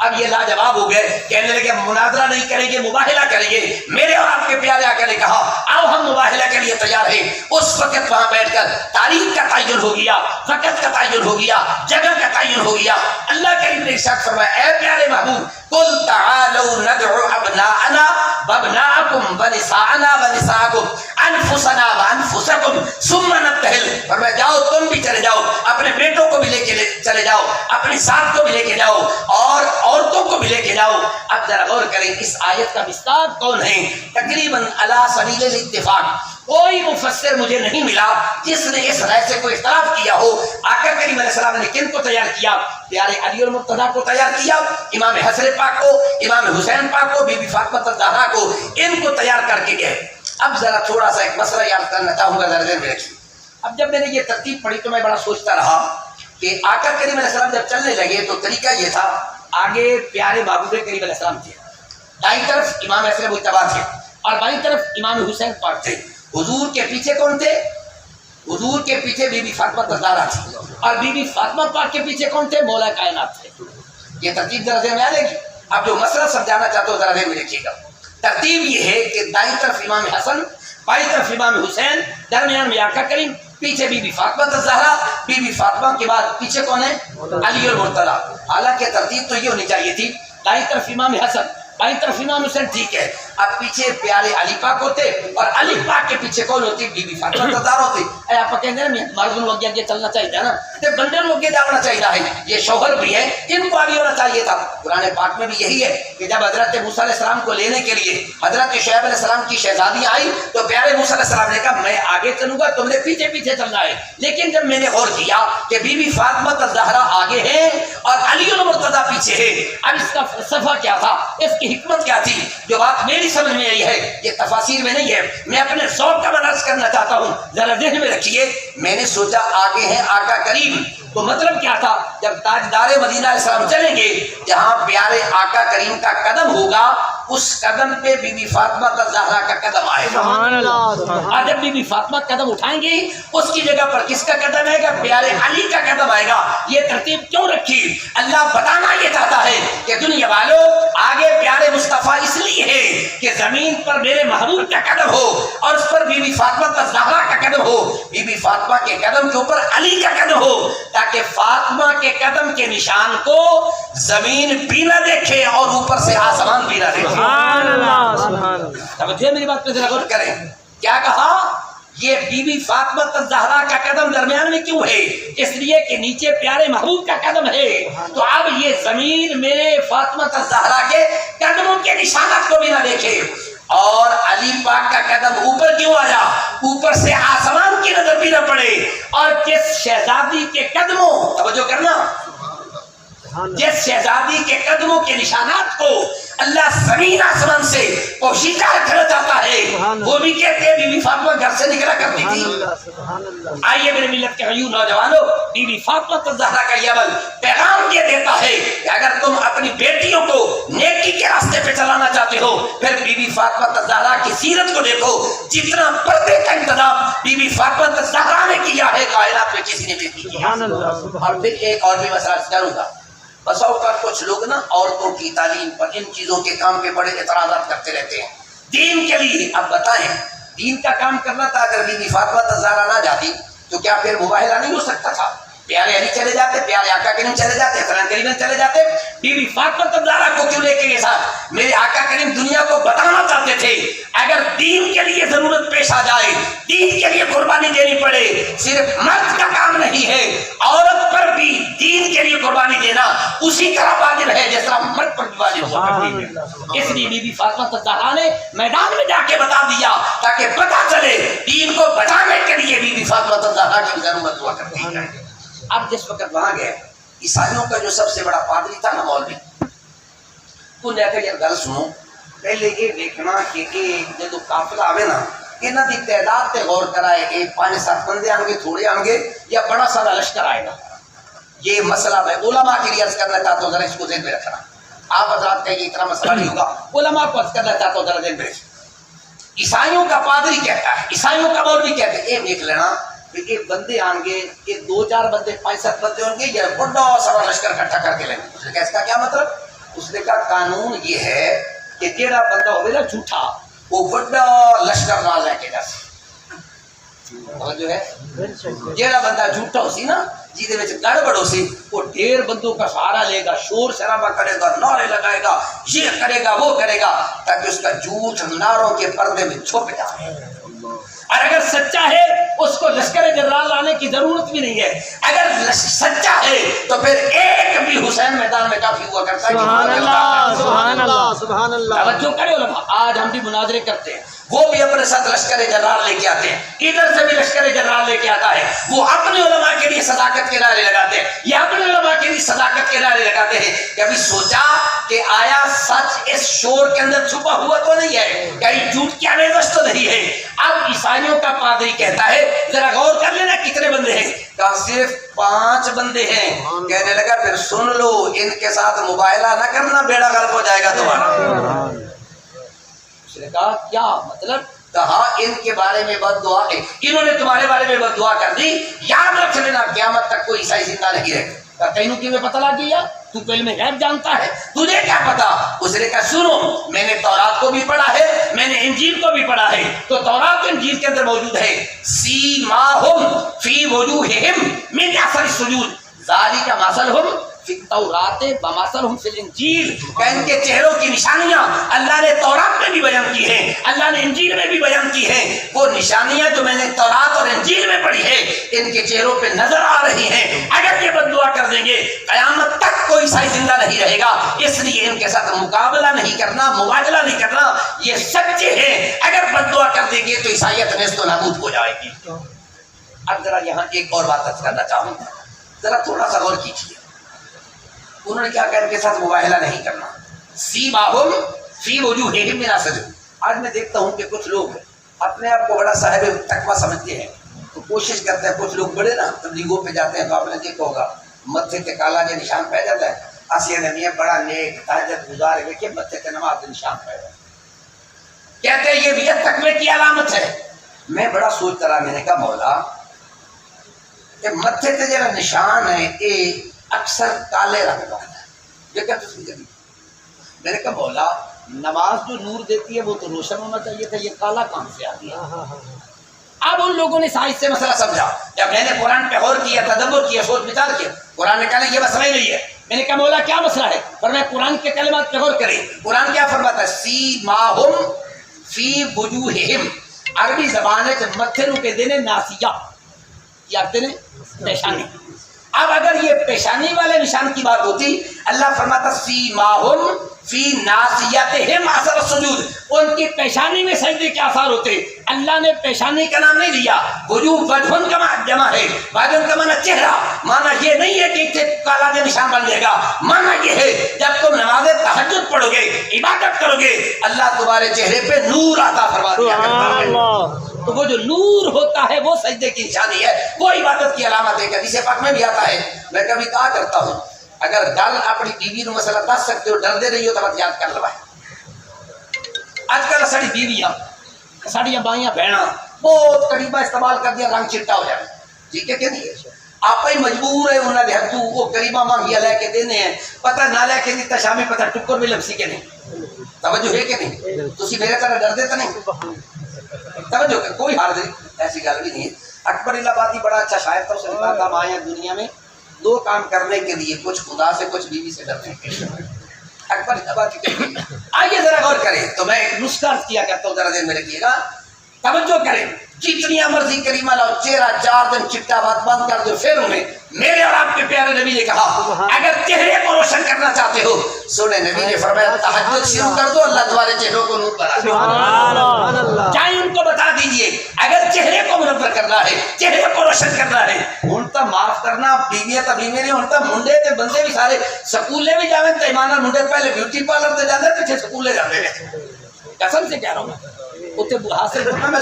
Speaker 1: اب یہ لاجواب ہو گئے, کہنے لگے مناظرہ نہیں کریں گے, مباہلہ کریں گے. میرے اور آپ کے پیارے آقا نے کہا آؤ ہم مباہلہ کے لیے تیار ہیں. اس وقت وہاں بیٹھ کر تاریخ کا تعین ہو گیا, وقت کا تعین ہو گیا, جگہ کا تعین ہو گیا. اللہ کریم نے ارشاد فرمایا اے پیارے محبوب, قل تعالوا ندعو ابناءنا وابناءکم ونساءنا ونساءکم انفسنا وانفسکم ثم نبتہل. فرمایا جاؤ تم بھی چلے جاؤ, اپنے بیٹوں کو بھی لے کے چلے جاؤ, اپنی ساتھ کو بھی لے کے جاؤ, اور عورتوں کو بھی لے کے جاؤ. اب ذرا غور کریں اس آیت کا مصداق کون ہے؟ تقریباً علی سبیل الاتفاق کوئی مفسر مجھے نہیں ملا جس نے اس رائے سے کوئی اختلاف کیا ہو. آقا کریم علیہ السلام نے کن کو تیار کیا؟ پیارے علی المرتضیٰ کو تیار کیا, امام حسن پاک کو, امام حسین پاک کو, بی بی فاطمہ الزہرا کو, ان کو تیار کر کے گئے. اب ذرا تھوڑا سا ایک مسئلہ یاد کرنا چاہوں گا, ذرا ذہن میں رکھیے. اب جب میں نے یہ ترتیب پڑھی تو میں بڑا سوچتا رہا کہ آقا کریم علیہ السلام جب چلنے لگے تو طریقہ یہ تھا, آگے پیارے محبوب کریم علیہ السلام تھے, دائیں طرف امام حسن مجتبیٰ تھے, اور بائیں طرف امام حسین پاک تھے. حضور کے پیچھے کون تھے؟ حضور کے پیچھے بی بی فاطمہ الزہرا تھی, اور بی بی فاطمہ پاک کے پیچھے کون تھے؟ مولا کائنات تھے. یہ ترتیب ذرا ذہن میں آ جائے گی. اب جو مسئلہ سمجھانا چاہتا ہوں ذرا ذہن میں رکھیے گا. ترتیب یہ ہے کہ دائیں طرف امام حسن, بائیں طرف امام حسین, درمیان میں آقا کریم, پیچھے بی بی فاطمہ الزہرا, بی بی فاطمہ کے بعد پیچھے کون ہے؟ علی المرتضیٰ. حالانکہ ترتیب تو یہ ہونی چاہیے تھی, دائیں طرف امام حسن, بائیں طرف امام حسین, ٹھیک ہے. اب پیچھے پیارے علی پاک ہوتے, اور علی پاک کے پیچھے کون ہوتی؟ بی بی فاطمہ الزہرا ہوتی. اے آپ کہتے ہیں مردوں لوگ آگے چلنا چاہیے نا, بندے لوگ آگے جانا چاہیے ہے, یہ شوہر بھی ہے, ان کو آگے ہونا چاہیے تھا. قرآن پاک میں بھی یہی ہے کہ جب حضرت موسیٰ علیہ السلام کو لینے کے لیے حضرت شعیب علیہ السلام کی شہزادی آئی تو پیارے موسیٰ علیہ السلام نے کہا میں آگے چلوں گا, تم نے پیچھے پیچھے چلنا ہے. لیکن جب میں نے غور کیا کہ بی بی فاطمہ الزہرا آگے ہے اور علی المرتضیٰ پیچھے ہے, اب اس کا فلسفہ کیا تھا, اس کی حکمت کیا تھی, جو بات میری سمجھ میں آئی ہے, یہ تفاسیر میں نہیں ہے, میں اپنے ذوق کا عرض کرنا چاہتا ہوں, ذرا ذہن میں رکھیے. میں نے سوچا آگے ہیں آقا کریم, تو مطلب کیا تھا, جب تاجدار مدینہ علیہ السلام چلیں گے, جہاں پیارے آقا کریم کا قدم ہوگا اس قدم پہ بی بی فاطمہ الزہرا کا قدم آئے گا. اور جب بی بی فاطمہ قدم اٹھائیں گی اس کی جگہ پر کس کا قدم آئے گا؟ پیارے علی کا قدم آئے گا. یہ ترتیب کیوں رکھی؟ اللہ بتانا یہ چاہتا ہے کہ دنیا والوں آگے پیارے مصطفیٰ اس لیے ہے کہ زمین پر میرے محبوب کا قدم ہو اور اس پر بی بی فاطمہ الزہرا کا قدم ہو. بی بی فاطمہ کے قدم کے اوپر علی کا قدم ہو، تاکہ فاطمہ کے قدم کے نشان کو زمین بھی نہ دیکھے اور اوپر سے آسمان بھی نہ دیکھے۔
Speaker 2: سبحان اللہ، سبحان اللہ۔
Speaker 1: توجہ میری بات پہ ذرا غور کریں، کیا کہا؟ یہ بی بی فاطمہ الزہرا کا قدم درمیان میں کیوں ہے؟ اس لیے کہ نیچے پیارے محبوب کا قدم ہے، تو اب یہ زمین میرے فاطمہ الزہرا کے قدموں کے نشانات کو بھی نہ دیکھے۔ اور علی پاک کا قدم اوپر کیوں آیا؟ اوپر سے آسمان کی نظر بھی نہ پڑے، اور جس شہزادی کے قدموں، توجہ کرنا، جس شہزادی کے قدموں کے نشانات کو اللہ زمین آسمان سے پوشیدہ رکھنا چاہتا ہے، وہ بھی کہتے ہیں بی بی فاطمہ گھر سے نکلا کرتی تھی۔ آئیے میرے ملت کے غیور نوجوانوں، بی بی فاطمہ الزہرا کا یہ عمل پیغام یہ دیتا ہے کہ اگر تم اپنی بیٹیوں کو نیکی کے راستے پہ چلانا چاہتے ہو، پھر بی بی فاطمہ الزہرا کی سیرت کو دیکھو، جتنا پردے کا انتظام بی بی فاطمہ الزہرا نے کیا ہے کائنات میں کسی نے بھی نہیں کیا۔ اور پھر ایک اور بھی مسئلہ کروں گا، بس اوقات کچھ لوگ نا عورتوں کی تعلیم پر، ان چیزوں کے کام پہ بڑے اعتراضات کرتے رہتے ہیں دین کے لیے۔ اب بتائیں، دین کا کام کرنا تھا، اگر بی بی فاطمہ الزہرا نہ جاتی تو کیا پھر مباہلہ نہیں ہو سکتا تھا؟ پیارے علی چلے جاتے، پیارے آقا کریم چلے جاتے، قرآن کریم چلے جاتے، بی بی فاطمہ الزہرا کو کیوں لے کے یہ ساتھ؟ میرے آقا کریم دنیا کو بتانا چاہتے تھے اگر دین کے لیے ضرورت پیش آ جائے، دین کے لیے قربانی دینی پڑے، صرف مرد کا کام نہیں ہے، عورت پر بھی دین کے لیے قربانی دینا اسی طرح واجب ہے جس طرح مرد پر بھی واجب ہوا کرتی ہے۔ اس لیے بی بی فاطمہ الزہرا نے میدان میں جا کے بتا دیا تاکہ پتہ چلے دین کو بچانے کے لیے بی بی فاطمہ الزہرا کی ضرورت ہوا کرتی ہے۔ اب جس وقت وہاں گئے، عیسائیوں کا جو سب سے بڑا پادری تھا نا، مولوی، تو لے کر یہ گل سنو، پہلے یہ دیکھنا کہ جب قافلہ آوے نا، انہاں دی تعداد تے غور کرائے، 5-7 بندے آن گے، تھوڑے آن گے، یا بڑا سارا لشکر آئے گا۔ یہ مسئلہ میں علماء کے لیے عرض کرنا چاہتا ہوں، ذرا اس کو ذہن میں رکھنا۔ آپ حضرات کہیں گے اتنا مسئلہ نہیں ہوگا، علماء کو عرض کرنا چاہتا ہوں، ذرا ذہن میں رکھنا۔ عیسائیوں کا پادری کہتا ہے، عیسائیوں کا مولوی کہتے ہیں، یہ دیکھ لینا کہ بندے آن گے، یہ 2-4 بندے 5-7 بندے ہوں گے، یا بڑا سارا لشکر اکٹھا کر کے لیں گے۔ اس نے کہا اس کا کیا مطلب؟ اس نے کہا قانون یہ ہے کہ جیڑا بندہ ہوئے نا جھوٹا، وہ بڑا لشکر نہ لے کے جا سکتا، جو ہے جیڑا بندہ جھوٹا ہو سی نا، جیدے وچ گڑبڑ ہو سی، وہ ڈھیر بندوں کا سہارا لے گا، شور شرابہ کرے گا، نعرے لگائے گا، یہ کرے گا، وہ کرے گا، تاکہ اس کا جھوٹ نعروں کے پردے میں چھپ جائے۔ اور اگر سچا ہے اس کو لشکر جنرال لانے کی ضرورت بھی نہیں ہے، اگر سچا ہے تو پھر ایک بھی حسین میدان میں کافی ہوا کرتا ہے۔
Speaker 2: سبحان اللہ، سبحان اللہ، سبحان اللہ۔
Speaker 1: توجہ کرے علماء، آج ہم بھی مناظرے کرتے ہیں، وہ بھی اپنے ساتھ لشکر جنرال لے کے آتے ہیں، ادھر سے بھی لشکر جنرال لے کے آتا ہے، وہ اپنے علماء کے لیے صداقت کے نعرے لگاتے ہیں، یہ اپنے علماء کے لیے صداقت کے نعرے لگاتے ہیں۔ کبھی سوچا کہ آیا سچ اس شور کے اندر چھپا ہوا تو نہیں ہے، کہیں جھوٹ کی آمیزش تو نہیں ہے؟ اب عیسائیوں کا پادری کہتا ہے، ذرا غور کر لینا کتنے بندے ہیں؟ کہا صرف 5 بندے ہیں۔ کہنے لگا پھر سن لو، ان کے ساتھ مباہلہ نہ کرنا، بیڑا غرق ہو جائے گا تمہارا۔ اس نے کہا کیا مطلب؟ کہا ان کے بارے میں بد دعا ہے، انہوں نے تمہارے بارے میں بد دعا کر دی، یاد رکھ لینا قیامت تک کوئی عیسائی زندہ نہیں رہے گا۔ تینوں کی میں پتہ لگ گیا، تو پہلے میں غیب جانتا ہے، تجھے کیا پتا؟ اس نے کہا سنو، میں نے تورات کو بھی پڑھا ہے، میں نے انجیل کو بھی پڑھا ہے، تو تورات و انجیل کے اندر موجود ہے سیماہم فی وجوہہم من اثر السجود ذالک مثلہم فی التوراۃ ومثلہم فی الانجیل، کہ ان کے چہروں کی نشانیاں اللہ نے تورات میں بھی بیان کی ہیں، اللہ نے انجیل میں بھی بیان کی ہیں، وہ نشانیاں جو میں نے تورات اور انجیل میں پڑھی ہے ان کے چہروں پہ نظر آ رہی ہیں۔ اگر یہ بد دعا کر دیں گے قیامت تک کوئی عیسائی زندہ نہیں رہے گا، اس لیے ان کے ساتھ مقابلہ نہیں کرنا، مبادلہ نہیں کرنا، یہ سچے ہیں۔ اگر بد دعا کر دیں گے تو عیسائیت نیست و نابود ہو جائے گی۔ اب ذرا یہاں ایک اور بات عرض کرنا چاہوں گا، ذرا تھوڑا سا غور کیجیے۔ انہوں نے کیا کہا ان کے ساتھ مباہلہ نہیں کرنا، سیماہم فی وجوہہم من اثر السجود۔ آج میں دیکھتا ہوں کہ کچھ لوگ اپنے آپ کو بڑا صاحب تقویٰ سمجھتے ہیں، تو کوشش کرتے ہیں، کچھ لوگ بڑے نا تبلیغوں پہ جاتے ہیں تو آپ نے دیکھا ہوگا متھے تے کالا جو نشان پہ جاتا ہے، آسیہ نمیہ بڑا نیک تہجد گزار ہے کہ متھے تے نماز کے نشان پہ جاتا ہے، کہتے ہیں یہ بھی تقوی کی علامت ہے۔ میں بڑا سوچتا رہا، میں نے کہا مولا کہ متھے تے جڑا نشان ہے یہ اکثر کالے رنگ کا ہے، یہ کہتے ہیں میں نے کہا مولا نماز جو نور دیتی ہے وہ تو روشن ہونا چاہیے تھا، یہ کالا کہاں سے آ گیا؟ اب ان لوگوں نے سائنس سے مسئلہ سمجھا. جب میں نے قرآن پہ غور کیا، تدبر کیا، سوچ بچار کیا، قرآن نے کہا یہ مسئلہ ہی نہیں ہے. میں نے کہا مولا کیا مسئلہ ہے؟ فرمایا قرآن کے کلمات پہ غور کریں. قرآن کیا فرماتا ہے؟ سیماہم فی وجوہہم. عربی زبان ہے متھرو کے دینے ناسیہ، کیا کہتے ہیں؟ پیشانی. اب اگر یہ پیشانی والے نشان کی بات ہوتی، اللہ فرماتا سیماہم فی ناسیتہم اثر السجود، ان کی پیشانی میں سجدے کے آثار ہوتے. اللہ نے پیشانی کا نام نہیں دیا. وجوہ وجہن کا جمع ہے، وجہن کا معنی چہرہ. معنی یہ نہیں ہے کہ ایک سے کالا دے نشان بن جائے گا. معنی یہ ہے جب تم نماز تہجد پڑھو گے، عبادت کرو گے، اللہ تمہارے چہرے پہ نور عطا فرما دیا کرتا ہے. تو وہ جو نور ہوتا ہے وہ سجدے کی نشانی ہے، وہ عبادت کی علامت ہے. حدیث پاک میں بھی آتا ہے. میں کبھی کہا کرتا ہوں اگر گل اپنی بیوی نو مسئلہ دس سکتے ہو، ڈر دے رہی ہو تو بات یاد کر لو. اج کل ساری بیویاں، ساڑیاں بائیاں بہناں بہت قریبا استعمال کر دیا، رنگ چٹا ہو جائے. ٹھیک ہے کہ نہیں؟ آپ ہی مجبور ہے انہوں نے ہاتھوں وہ قریبا مانگیا لے کے دینے ہیں، پتہ نہ لے کے دیتا شامی پتہ ٹکر بھی لبسی کے نہیں. توجہ ہے کہ نہیں؟ تسی میرے طرح ڈر دیتا نہیں؟ توجہ کہ کوئی حال نہیں، ایسی گل بھی نہیں ہے. اکبر الہ آبادی بڑا اچھا شاعر تھا. اس نے کہا تھا ہم آئے ہیں دنیا میں دو کام کرنے کے لیے، کچھ خدا سے کچھ بیوی سے ڈرنے کے لیے. اکبر الہ آبادی کہتے ہیں. آئیے ذرا غور کریں. تو میں ایک نسخہ کیا کرتا ہوں، ذرا دیر میں رکھیے گا، توجہ کریں. جتنی مرضی کریمہ لاؤ، چہرہ 4 دن چٹا بات بند کر دو، پھر انہیں میرے اور آپ کے پیارے نبی نے کہا اگر چہرے کو روشن کرنا چاہتے ہو، سونے نبی نے فرمایا تہجد شروع کر دو، اللہ تمہارے چہروں کو نور بنا دے. چاہے ان کو بتا دیجئے اگر چہرے کو منور کرنا ہے، چہرے کو روشن کرنا ہے. ہن تو معاف کرنا، بیویاں تو بیوی نہیں، ہن تو منڈے تے بندے بھی سارے سکولے بھی جاویں تے ایمان نال منڈے پہلے بیوٹی پارلر تے جاندے، پیچھے سکولے جاندے. قسم سے کہہ رہا ہوں اوتے حاصل کرنا. میں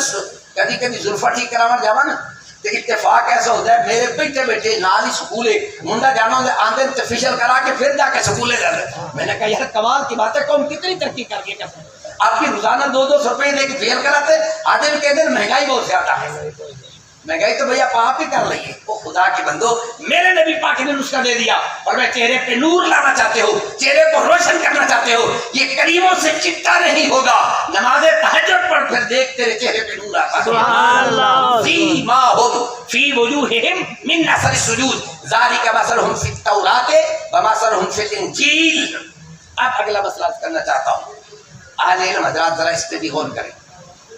Speaker 1: کدی کدی زلفا ٹھیک کراون جاواں نا تے اتفاق ایسا ہوتا ہے میرے بیٹے بیٹے نال ہی سکولے منڈا جانا ہوتا ہے، آندے تے فیشل کرا کے پھر جا کے سکولے جاتے. میں نے کہا یار کمال کی بات ہے، قوم کتنی ترقی کر گئی. آپ کی روزانہ 200 روپئے دے کے فیل کراتے، آدھے بھی کہتے ہیں مہنگائی بہت زیادہ ہے. مہنگائی تو بھیا آپ ہی کر لئیے. وہ خدا کے بندو، میرے نبی پاک نے نسخہ دے دیا. اور میں چہرے پہ نور لانا چاہتے ہو، چہرے کو روشن کرنا چاہتے ہو، یہ کریموں سے چٹا نہیں ہوگا. نماز تہجد پڑھ پھر دیکھ تیرے چہرے پہ نور آتا ہے. سبحان اللہ. سیماہم فی وجوہہم من اثر السجود ذالک مثلہم فی التوراۃ ومثلہم فی الانجیل. اب اگلا مسئلہ کرنا چاہتا ہوں. اہل علم حضرات ذرا اس پہ بھی غور کریں.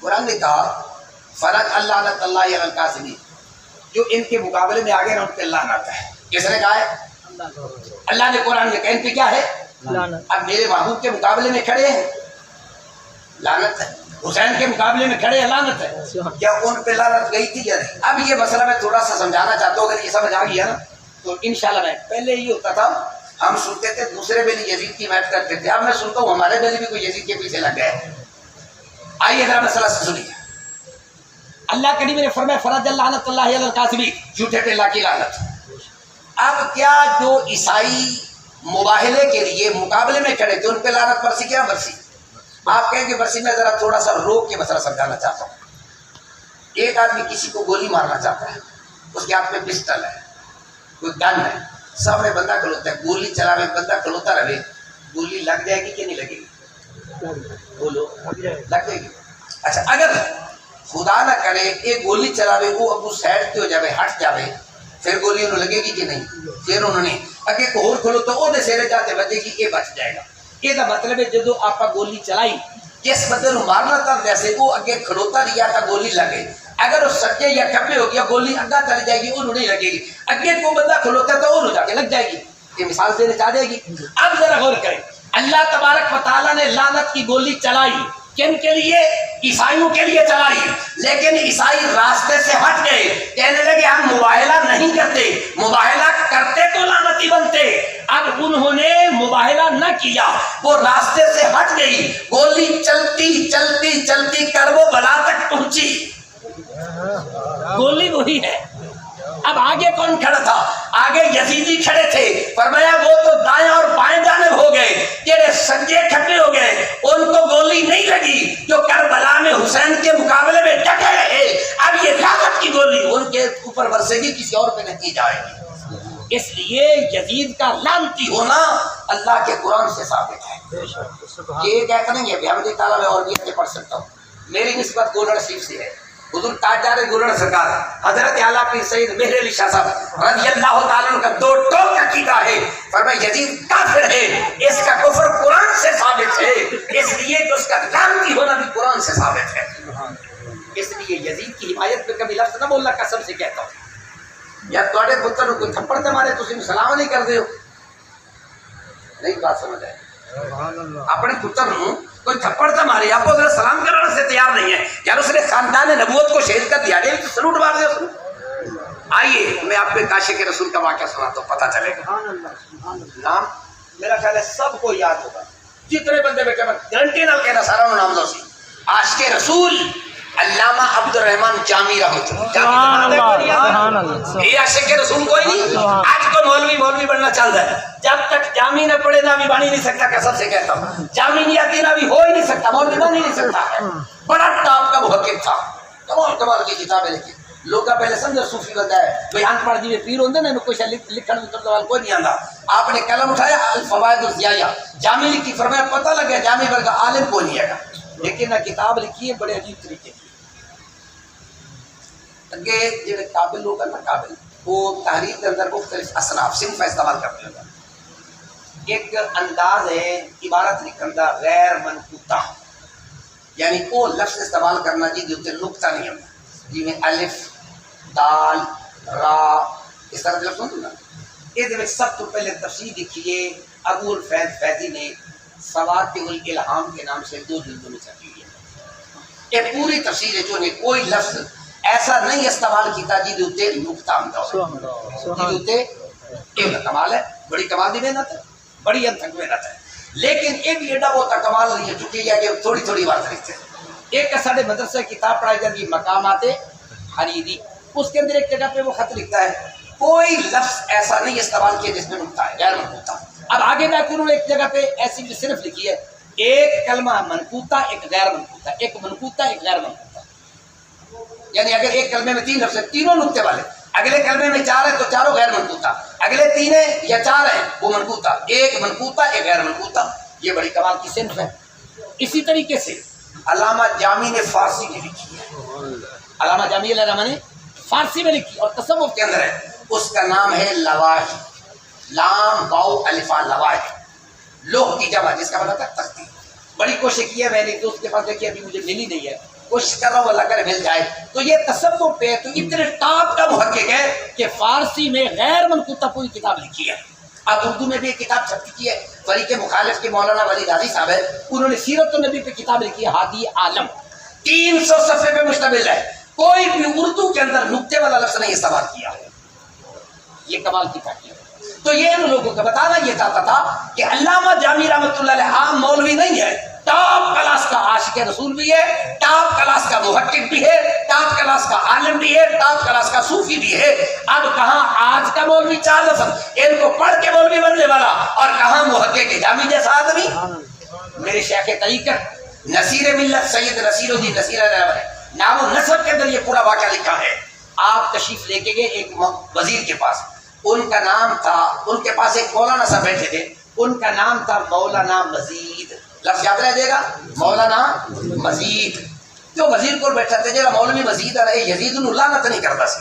Speaker 1: قرآن نے کہا فرق اللہ لعنت اللہ علی الکاذبین، جو ان کے مقابلے میں آگے نہ ان پہ لعنت ہے. کس نے کہا ہے؟ اللہ نے قرآن میں کہا ان پہ کیا ہے؟ اب میرے محبوب کے مقابلے میں کھڑے ہیں لعنت ہے، حسین کے مقابلے میں کھڑے ہیں لعنت ہے. کیا ان پہ لعنت گئی تھی یا نہیں؟ اب یہ مسئلہ میں تھوڑا سا سمجھانا چاہتا ہوں. اگر یہ سمجھ آ گیا نا تو انشاءاللہ. میں پہلے یہ ہوتا تھا ہم سنتے تھے دوسرے بیلی یزید کی میت کرتے تھے، اب میں سنتا ہوں ہمارے بیلی بھی کوئی یزید کے پیچھے لگ گئے. آئیے ذرا مسئلہ سنیے. اللہ کریم نے فرمایا فرض لعنت اللہ علی الکاذبین، جھوٹے پہ اللہ کی لعنت. اب کیا جو عیسائی مباہلے کے لیے مقابلے میں کھڑے تھے ان پہ لعنت برسی کیا برسی؟ آپ کہیں کہ برسی. میں ذرا تھوڑا سا روک کے مسئلہ سمجھانا چاہتا ہوں. ایک آدمی کسی کو گولی مارنا چاہتا ہے، اس کے ہاتھ میں پسٹل ہے، کوئی گن ہے، سامنے بندہ کھلوتا ہے، گولی چلاوے بندہ کھلوتا رہے، گولی لگ جائے گی کہ نہیں لگے گی؟ بولو لگ جائے گی. اچھا اگر خدا نہ کرے ایک گولی چلاوے وہ ابو سائڈ تے ہو جاوے، ہٹ جاوے، پھر گولی انہوں لگے گی کہ نہیں؟ پھر انہوں نے اگے کو اور کھلو تو وہ دے سیرے جاتے بچے گی، یہ بچ جائے گا. یہ دا مطلب ہے جدو آپ گولی چلائی جس بندے نو مارنا تھا جیسے وہ اگے کھڑوتا رہیا تھا گولی لگے، اگر وہ سجے یا کھبے ہو گیا گولی اگا چلی جائے گی، انہوں نہیں لگے گی. اگے کو بندہ کھلوتا تو انہوں جا کے لگ جائے گی. یہ مثال دینے چاہ دے گی. اب ذرا غور کریں. اللہ تبارک و تعالیٰ نے لعنت کی گولی چلائی کن کے لیے؟ عیسائیوں کے لیے چلائی. لیکن عیسائی راستے سے ہٹ گئے، کہنے لگے ہم مباہلہ نہیں کرتے، مباہلہ کرتے تو لعنتی بنتے. اب انہوں نے مباہلہ نہ کیا، وہ راستے سے ہٹ گئی، گولی چلتی چلتی چلتی کربو بلا تک پہنچی. گولی وہی ہے. اب آگے کون کھڑا تھا؟ آگے یزیدی کھڑے تھے. فرمایا وہ تو دائیں اور بائیں جانب ہو گئے، جڑے سجے کھڑے ہو گئے ان کو گولی نہیں لگی جو کربلا میں حسین کے مقابلے میں ڈٹے رہے. اب یہ لعنت کی گولی ان کے اوپر برسے گی، کسی اور پہ نہیں جائے گی. اس لیے یزید کا لعنتی ہونا اللہ کے قرآن سے ثابت ہے. یہ کہتا نہیں ہے کہ ہم تعالیٰ میں اور بھی پڑھ سکتا ہوں. میری نسبت گولڑ شریف سے ہے. حضور تاجدار گولڑ سرکار حضرت اعلیٰ پیر سید مہر علی شاہ صاحب رضی اللہ تعالیٰ عنہ کا دو ٹوک عقیدہ ہے، فرمایا یزید کافر ہے، اس کا کفر قرآن سے ثابت ہے، اس لیے کہ اس کا لعنتی ہونا بھی قرآن سے ثابت ہے۔ اس لیے یزید کی حمایت پہ کبھی لفظ نہ بولنا، قسم سے کہتا ہوں۔ یا تھوڑے پتر کو کوئی تھپڑ دے مارے تم سلام نہیں کر دے ہو، نہیں بات سمجھ آئے؟ اپنے پتر نو کوئی تھپڑ تو مارے، آپ کو اگر سلام کرنے سے تیار نہیں ہے، یار اس نے خاندان نبوت کو شہید کر دیا، تو سلوٹ مار دے اس کو۔ آئیے میں آپ کو عاشق رسول کا واقعہ سناتا ہوں، پتہ چلے گا۔ نام میرا خیال ہے سب کو یاد ہوگا، جتنے بندے بیٹھے میں گارنٹی نال کہنا سارا نام دو سی۔ عاشق رسول علامہ عبد الرحمن جامی رحمۃ اللہ۔ یہ عاشق رسول کوئی نہیں، آج کو مولوی بننا چاہتا ہے، جب تک جامی نہ پڑھے نہ بھی بن ہی نہیں سکتا، قسم سے کہتا ہوں، جامی نہیں آتی نہ بھی ہو ہی نہیں سکتا، مولوی بن ہی نہیں سکتا۔ بڑا ٹاپ کا محقق تھا، کمال کی کتابیں لکھی، لوگ پہلے سمجھو صوفی بندہ ہے، کوئی ان پڑھ جی پیر ہوندے نا، کوئی لکھن سوال کوئی نہیں آتا۔ آپ نے قلم اٹھایا الفوائد الضیاء جامی لکھی، فرمایا پتہ لگ گیا جامی ورگا عالم کوئی نہیں ہے، لیکن نہ کتاب لکھی ہے بڑے عجیب طریقے کی۔ اگے جڑے قابل لوگ ہیں نا، قابل وہ تحریر کے اندر مختلف اصناف صنف استعمال کرتے ہیں۔ ایک انداز ہے عبارت لکھن دا غیر منقوطہ، یعنی وہ لفظ استعمال کرنا جی جو نقطہ نہیں ہوتا، جی میں الف دال را اس طرح لفظ ہوتا نا، یہ سب تو پہلے تفسیر لکھیے ابو الفیض فیضی نے سواتح الالہام کے نام سے 2 جلدوں میں چھپی ہے۔ یہ پوری تفسیر ہے جو نے کوئی لفظ ایسا نہیں استعمال کیتا جی دوتے نقطہ آمدہ ہو، جی دوتے ایک کمال ہے، بڑی کمال دی محنت ہے، بڑی انتھک محنت ہے، لیکن یہ بھی ایڈا بہت کمال نہیں ہے چکی ہے کہ تھوڑی بات لکھتے ہیں۔ ایک ساڑھے مدرسہ کتاب پڑھائی جاتی مقامات حریری، اس کے اندر ایک جگہ پہ وہ خط لکھتا ہے کوئی لفظ ایسا نہیں استعمال کیا جس میں نقطہ ہے، غیر منقوطہ۔ اب آگے جا کے انہوں نے ایک جگہ پہ ایسی بھی صرف لکھی ہے ایک کلمہ منقوطہ ایک غیر منقوطہ، ایک منقوطہ ایک غیر منقوطہ، یعنی اگر ایک کلمے میں 3 لفظ ہیں تینوں نقطے والے، اگلے کلمے میں 4 ہیں تو چاروں غیر منقوطہ، اگلے 3 ہیں یا 4 ہیں وہ منقوطہ، ایک منقوطہ ایک غیر منقوطہ۔ یہ بڑی کمال کی صنف ہے۔ اسی طریقے سے علامہ جامی نے فارسی میں لکھی ہے، علامہ جامی علامہ نے فارسی میں لکھی اور تصوف کے اندر ہے، اس کا نام ہے لواحی، لام واو الفا لواحی، لوح کی جمع جس کا مطلب ہے تختی۔ بڑی کوشش کی ہے میں نے، تو اس کے پاس دیکھی ابھی مجھے ملی نہیں ہے، کوشش کر رہا ہوں اللہ کرے مل جائے۔ تو یہ تصوف پہ تو اتنے ٹاپ کا محقق ہے کہ فارسی میں غیر منقوطہ پوری کتاب لکھی ہے۔ اب اردو میں بھی ایک کتاب چھپ چکی ہے، فریق مخالف کے مولانا ولی غازی صاحب ہے، انہوں نے سیرت النبی پہ کتاب لکھی ہے ہادی عالم، 300 صفحے پہ مشتمل ہے، کوئی بھی اردو کے اندر نقطے والا لفظ نہیں استعمال کیا ہے۔ یہ کمال کی تحقیق ہے۔ تو یہ ان لوگوں کا بتانا یہ چاہتا تھا کہ علامہ جامی رحمۃ اللہ علیہ عام مولوی نہیں ہے، ٹاپ کلاس کا عاشق رسول بھی ہے، ٹاپ کلاس کا محقق بھی ہے، ٹاپ کلاس کا عالم بھی ہے، ٹاپ کلاس کا صوفی بھی ہے۔ اب کہاں آج کا مولوی 4 لفظ ان کو پڑھ کے مولوی بننے والا، اور کہاں محقق جامی جیسا آدمی۔ میرے شیخ طریقت نصیر ملت سید نصیر الدین نصیر نام و نسب کے اندر یہ پورا واقعہ لکھا ہے۔ آپ تشریف لے کے گئے ایک وزیر کے پاس، ان کا نام تھا، ان کے پاس ایک مولانا صاحب بیٹھے تھے، ان کا نام تھا مولانا مزید، لفظ یاد رہ جائے گا مولانا مزید۔ جو وزیر کو بیٹھا تھے جا مولوی مزید آ رہے یزید انہوں لعنت نہیں کرتا سی،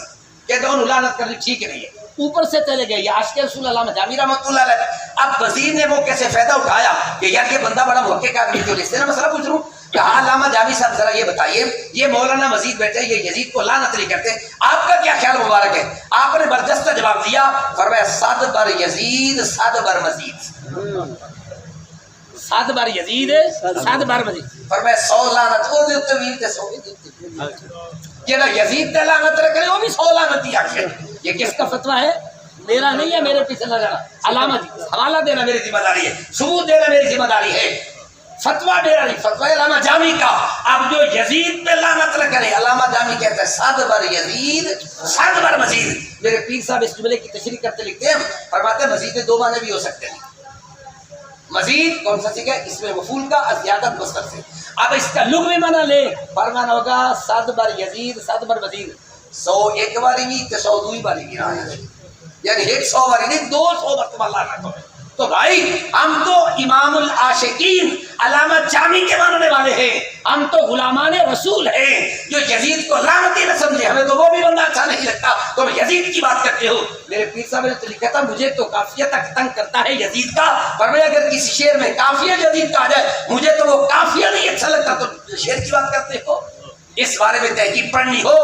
Speaker 1: کہتے انہوں لعنت کرنی ٹھیک نہیں ہے، اوپر سے چلے گئے یہ عاشق رسول علامہ جامی رحمۃ اللہ علیہ۔ اب وزیر نے وہ کیسے فائدہ اٹھایا کہ یار یہ بندہ بڑا محقق آدمی، جو اس سے مسئلہ پوچھ رہا ہوں، کہا علامہ جامی صاحب ذرا یہ بتائیے یہ مولانا مزید بیٹھے یہ یزید کو لعنت نہیں کرتے، آپ کا کیا خیال مبارک ہے؟ آپ نے برجستہ جواب دیا، فرمایا صد بر یزید صد بر مزید، صد بر یزید صد بر مزید، فرمایا 100 لعنت وہ دیتے ویر تے 100 دیتے، جڑا یزید تے لعنت کرے وہ بھی 100 لعنت ہی آکھے۔ یہ کس کا فتویٰ ہے؟ میرا نہیں ہے، میرے پیچھے نہ جانا، علامہ جی حوالہ دینا میری ذمہ داری ہے، ثبوت دینا میری ذمہ داری ہے، فتویٰ میرا نہیں، فتویٰ علامہ جامی کا۔ اب جو یزید پہ لعنت نہ کرے، علامہ جامی کہتا ہے صد بر یزید صد بر مزید۔ میرے پیر صاحب اس جملے کی تشریح کرتے لکھتے ہیں، فرماتے ہیں مزید 2 معنی بھی ہو سکتے ہیں۔ مزید کون سا سیکھا ہے؟ اس میں مفعول کا زیادت مصدر سے۔ اب اس کا لغوی معنی لے، فرمانا ہوگا صد بر یزید صد بر مزید، 100 ایک باری بھی تو 100 دوئی باری بھی رہا ہے، یعنی 100 باری نہیں 200 مرتبہ لعنت ہو۔ تو بھائی ہم تو امام العاشقین علامہ جامی کے ماننے والے ہیں، ہم تو غلامان رسول ہیں، جو یزید کو لعنتی ہمیں تو وہ بھی بندہ اچھا نہیں لگتا، تم یزید کی بات کرتے ہو۔ میرے پیر صاحب نے تو لکھا تھا مجھے تو قافیہ تک تنگ کرتا ہے یزید کا، فرمایا اگر کسی شعر میں قافیہ یزید کا آ جائے مجھے تو وہ قافیہ نہیں اچھا لگتا، تو شعر کی بات کرتے ہو۔ اس بارے میں تحقیق پڑھنی ہو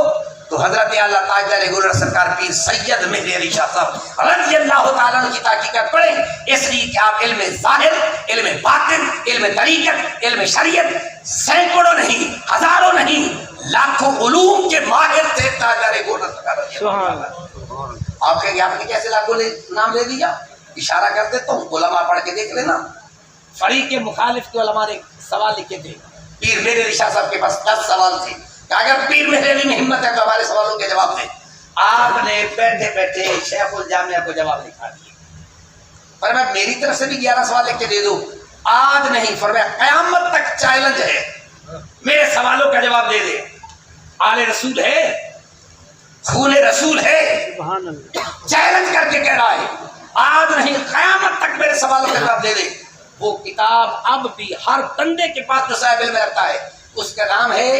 Speaker 1: تو حضرت اعلیٰ تاجدار گولڑ سرکار پیر سید مہر علی شاہ صاحب رضی اللہ تعالیٰ عنہ کی تحقیقات پڑھیں، اس لیے کہ آپ علم ظاہر، علم باطن، علم طریقت، علم شریعت سینکڑوں نہیں، ہزاروں نہیں، لاکھوں علوم کے ماہر تھے تاجدار گولڑ سرکار رضی اللہ تعالیٰ عنہ۔ آپ کہیں گے آپ نے کیسے لاکھوں نام لے دیا؟ اشارہ کر دیتا ہوں، علماء پڑھ کے دیکھ لینا۔ فریق مخالف کے علماء نے سوال لکھے تھے، پیر مہر علی شاہ صاحب کے پاس 10 سوال تھے کہ اگر پیر مہر علی میں ہمت ہے تو ہمارے سوالوں کے جواب دیں۔ آپ نے بیٹھے بیٹھے شیخ الجامعہ کو جواب لکھا دیا، فرمایا میری طرف سے بھی 11 سوال لکھ کے دے دو، آج نہیں، فرمایا قیامت تک چیلنج ہے، میرے سوالوں کا جواب دے دے۔ آل رسول ہے، خون رسول ہے، چیلنج کر کے کہہ رہا ہے آج نہیں قیامت تک میرے سوالوں کا جواب دے دے۔ وہ کتاب اب بھی ہر بندے کے پاس جو صاحب علم رکھتا ہے، اس کا نام ہے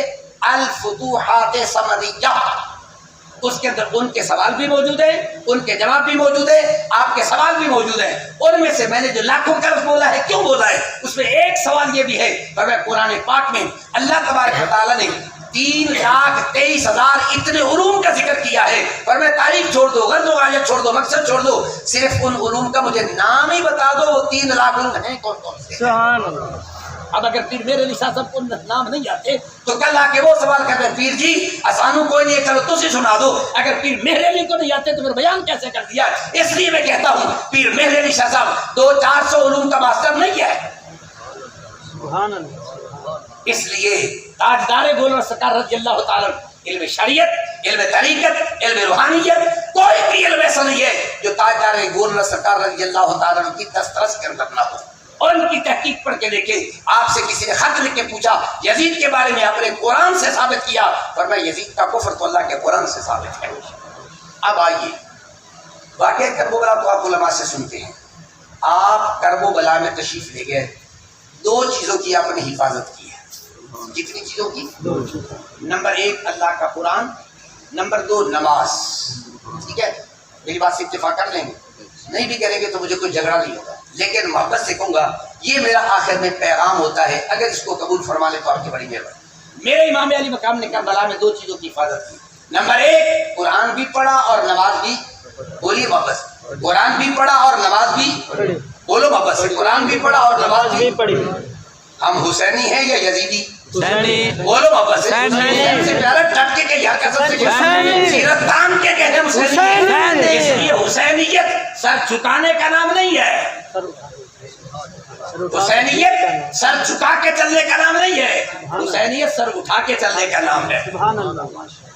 Speaker 1: الفتوحات سمدیہ۔ اس کے اندر ان کے سوال بھی موجود ہیں، ان کے جواب بھی موجود ہیں، آپ کے سوال بھی موجود ہیں۔ ان میں سے میں نے جو لاکھوں کا لفظ بولا ہے کیوں بولا ہے، اس میں ایک سوال یہ بھی ہے، فرمایا قرآن پاک میں اللہ تبارک و تعالیٰ نے 3,23,000 اتنے علوم کا ذکر کیا ہے، پر میں تاریخ چھوڑ دو، غرض و غایت چھوڑ دو، مقصد چھوڑ دو، صرف ان علوم کا مجھے نام ہی بتا دو، وہ 3 لاکھ علوم ہیں کون کون سے۔
Speaker 2: سبحان اللہ۔
Speaker 1: اب اگر پیر میرے علی شاہ صاحب کو نام نہیں آتے تو کل آ کے وہ سوال کرتے ہیں پیر جی آسانوں کوئی نہیں ہے، چلو تجھے سنا دو۔ اگر پیر میرے علی کو نہیں آتے تو پھر بیان کیسے کر دیا؟ اس لیے میں کہتا ہوں پیر میرے علی شاہ صاحب 200-400 علوم کا ماسٹر نہیں ہے۔
Speaker 2: سبحان اللہ۔
Speaker 1: اس لیے تاجدار گولڑ سرکار رضی اللہ تعالیٰ علم شریعت، علم طریقت، علم روحانیت، کوئی بھی علم ایسا نہیں ہے جو تاجدار گولڑ سرکار رضی اللہ تعالیٰ کی دسترس کے اندر نہ ہو۔ اور ان کی تحقیق پڑھ کے دیکھیں، آپ سے کسی نے خط لکھ کے پوچھا یزید کے بارے میں، آپ نے قرآن سے ثابت کیا، فرمایا یزید کا کفر تو اللہ کے قرآن سے ثابت ہے۔ اب آئیے واقعہ کربلا تو آپ علماء سے سنتے ہیں، آپ کربلا میں تشریف لے گئے، 2 چیزوں کی آپ نے حفاظت کی ہے۔ کتنی چیزوں کی؟ 2 چیزوں۔ نمبر 1 اللہ کا قرآن، نمبر 2 نماز۔ ٹھیک ہے، میری بات سے اتفاق کر لیں گے؟ نہیں بھی کریں گے تو مجھے کوئی جھگڑا نہیں ہوگا، لیکن محبت سے کہوں گا یہ میرا آخر میں پیغام ہوتا ہے، اگر اس کو قبول فرما لے تو آپ کی بڑی مہربانی۔ میرے امام علی مقام نے کربلا میں 2 چیزوں کی حفاظت کی، نمبر 1 قرآن بھی پڑھا اور نماز بھی، بولیے محبت سے، قرآن بھی پڑھا اور نماز بھی، بولو محبت سے، قرآن بھی پڑھا اور نماز بھی پڑھی۔ ہم حسینی ہیں یا یزیدی؟ بولو محبت سے، حسین سے پیارا ڈٹ کے کہ یہاں قسم سے سیرت دان کے کہ ہم حسینی ہیں۔ اس لیے حسینیت سر جھکانے کا نام نہیں ہے، حسینیت سر جھکا کے چلنے کا نام نہیں ہے، حسینیت سر اٹھا کے چلنے کا نام ہے۔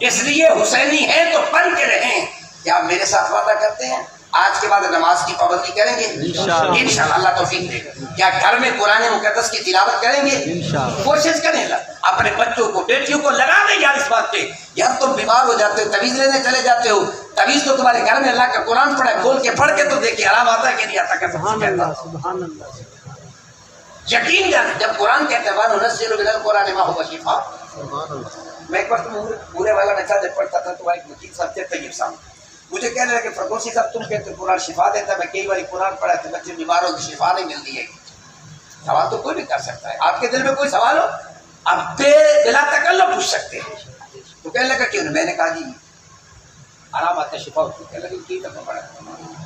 Speaker 1: اس لیے حسینی ہیں تو بن کے رہیں۔ کیا آپ میرے ساتھ وعدہ کرتے ہیں آج کے بعد نماز کی پابندی کریں گے؟ انشاءاللہ اللہ توفیق دے گا۔ کیا گھر میں قرآن مقدس کی تلاوت کریں گے؟ کوشش کریں گا، اپنے بچوں کو بیٹیوں کو لگا دیں یار اس بات پہ، یار تم بیمار ہو جاتے ہو تویز لینے چلے جاتے ہو، تویز تو تمہارے گھر میں اللہ کا قرآن پڑھا ہے، کھول کے پڑھ کے تو دیکھیں آرام آتا ہے کہ نہیں آتا۔
Speaker 2: سبحان اللہ۔
Speaker 1: یقین جانے جب قرآن کہتے ہیں وَنُنَزِّلُ مِنَ الْقُرْآنِ مَا هُوَ شِفَاءٌ۔ میں ایک وقت پورے والا نچا جب پڑھتا تھا تو ایک وکیل صاحب تھے طیب صاحب، مجھے کہنے لگے فردوسی صاحب تم کہتے قرآن شفا دیتا ہے، میں کئی بار قرآن پڑھا تھا بچے بیمار ہو شفا نہیں ملتی ہے۔ سوال تو کوئی بھی کر سکتا ہے، آپ کے دل میں کوئی سوال ہو آپ بلا تکلف پوچھ سکتے ہیں۔ تو کہنے لگا کیوں نہیں؟ میں نے کہا جی آرام آتا ہے شفا ہوتی ہے۔ کہنے لگا کی دفعہ پڑھا؟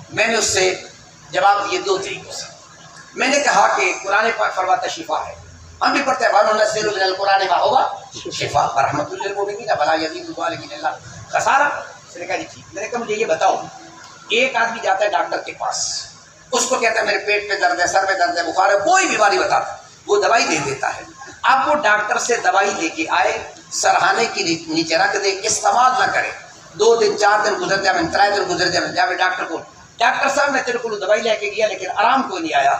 Speaker 1: میں نے اس سے جواب دیے 2 طریقوں سے۔ میں نے کہا کہ قرآن پاک فرماتا شفا ہے، ہم بھی پڑھتے ہیں وَنُنَزِّلُ مِنَ الْقُرْآنِ مَا هُوَ شِفَاءٌ وَرَحْمَةٌ لِّلْمُؤْمِنِينَ وَلَا يَزِيدُ الظَّالِمِينَ إِلَّا خسارہ۔ میں نے کہا جی ٹھیک۔ میں نے کہا مجھے یہ بتاؤ، ایک آدمی جاتا ہے ڈاکٹر کے پاس، اس کو کہتا ہے میرے پیٹ پہ درد ہے، سر میں درد ہے، بخار ہے، کوئی بیماری بتاتا ہے، وہ دوائی دے دیتا ہے۔ اب وہ ڈاکٹر سے دوائی لے کے آئے، سرہانے کی نیچے رکھ دے، استعمال نہ کرے، 2 دن 4 دن گزر جائے، 3 دن گزر جائے، جائے ڈاکٹر کو، ڈاکٹر صاحب میں تیرے کو دوائی لے کے گیا لیکن آرام کوئی نہیں آیا۔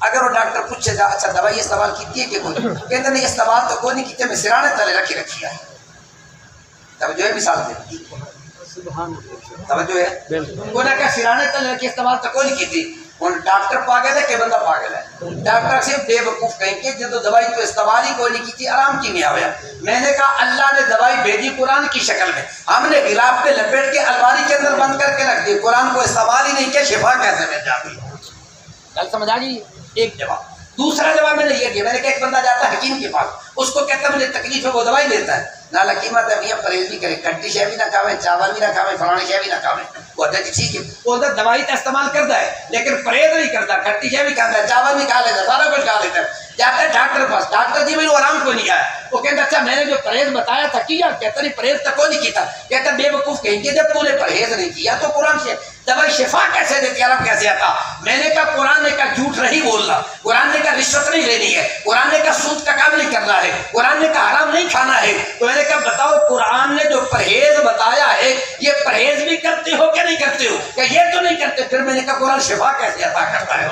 Speaker 1: اگر وہ ڈاکٹر پوچھے گا اچھا دوائی استعمال کی ہے کہ کوئی، کہتے نہیں استعمال تو کوئی نہیں کی، میں سرانے تلے رکھی ہے۔ توجہ ہے مثال دے، توجہ ہے، کوئی نہ کہ سرانے تلے رکھی استعمال تو کوئی نہیں کی تھی، ہوں ڈاکٹر پاگل ہے کہ بندہ پاگل ہے؟ ڈاکٹر سے بے وقوف کہیں گے جب دوائی تو استعمال ہی کوئی نہیں کی تھی، آرام کی نہیں آیا۔ میں نے کہا اللہ نے دوائی بھیجی قرآن کی شکل میں، ہم نے غلاف پہ لپیٹ کے الماری کے اندر بند کر کے رکھ دی، قرآن کو استعمال ہی نہیں کیا، شفا کیسے مل جاتی؟ گل سمجھ آ گئی؟ ایک جواب۔ دوسرا جواب میں نے یہ دیا، میں نے کہا ایک بندہ جاتا ہے حکیم کے پاس، اس کو کہتا ہے مجھے تکلیف ہے، وہ دوائی دیتا ہے، نال حکیم آتا ہے میاں پرہیز بھی کرے، کھٹی شے بھی نہ کھاوے، چاول بھی نہ کھاوے، فلانے شے بھی نہ کھاوے۔ وہ کہتا ہے کہ ٹھیک ہے، وہ دوائی تو استعمال کرتا ہے لیکن پرہیز نہیں کرتا، کھٹی شے بھی کھاتا ہے، چاول بھی کھا لیتا ہے، سارا کچھ کھا لیتا ہے۔ جاتا ہے ڈاکٹر پاس، ڈاکٹر جی میرے آرام کو نہیں آیا، وہ کہتا اچھا میں نے جو پرہیز بتایا تھا کیا؟ کہتا نہیں پرہیز تک کو نہیں کیا، کہتا بے وقوف کہیں گے جب تو نے پرہیز نہیں کیا تو قرآن سے دوائی شفا کیسے دیتی، عرب کیسے آتا؟ میں نے کہا قرآن نے کہا جھوٹ نہیں بولنا، قرآن نے کہا رشوت نہیں لینی ہے، قرآن نے کہا سود کا کام نہیں کرنا ہے، قرآن نے کہا حرام نہیں کھانا ہے۔ تو میں نے کہا بتاؤ قرآن نے جو پرہیز بتایا ہے یہ پرہیز بھی کرتے ہو کہ نہیں کرتے ہو؟ کہ یہ تو نہیں کرتے۔ پھر میں نے کہا قرآن شفا کیسے عطا کرتا ہے؟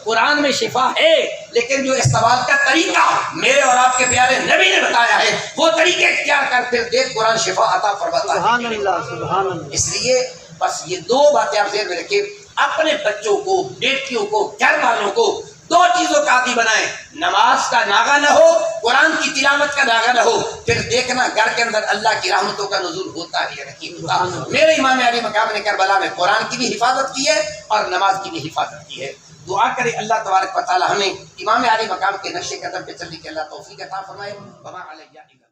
Speaker 1: قرآن میں شفا ہے لیکن جو استعمال کا طریقہ میرے اور آپ کے پیارے نبی نے بتایا ہے وہ طریقے اختیار کر پھر دیکھ قرآن شفا عطا فرماتا ہے۔
Speaker 2: سبحان اللہ سبحان اللہ۔
Speaker 1: اس لیے بس یہ دو باتیں آپ ذہن میں رکھیں، اپنے بچوں کو، بیٹیوں کو، گھر والوں کو دو چیزوں کا عادی بنائیں، نماز کا ناغہ نہ ہو، قرآن کی تلاوت کا ناغہ نہ ہو، پھر دیکھنا گھر کے اندر اللہ کی رحمتوں کا نزول ہوتا ہی رہتا۔ میرے امام علی مقام نے کربلا میں قرآن کی بھی حفاظت کی ہے اور نماز کی بھی حفاظت کی ہے۔ دعا کرے اللہ تبارک و تعالی ہمیں امام علی مقام کے نقش قدم پہ چلنے کے اللہ توفیق عطا فرمائے۔ وما علیہ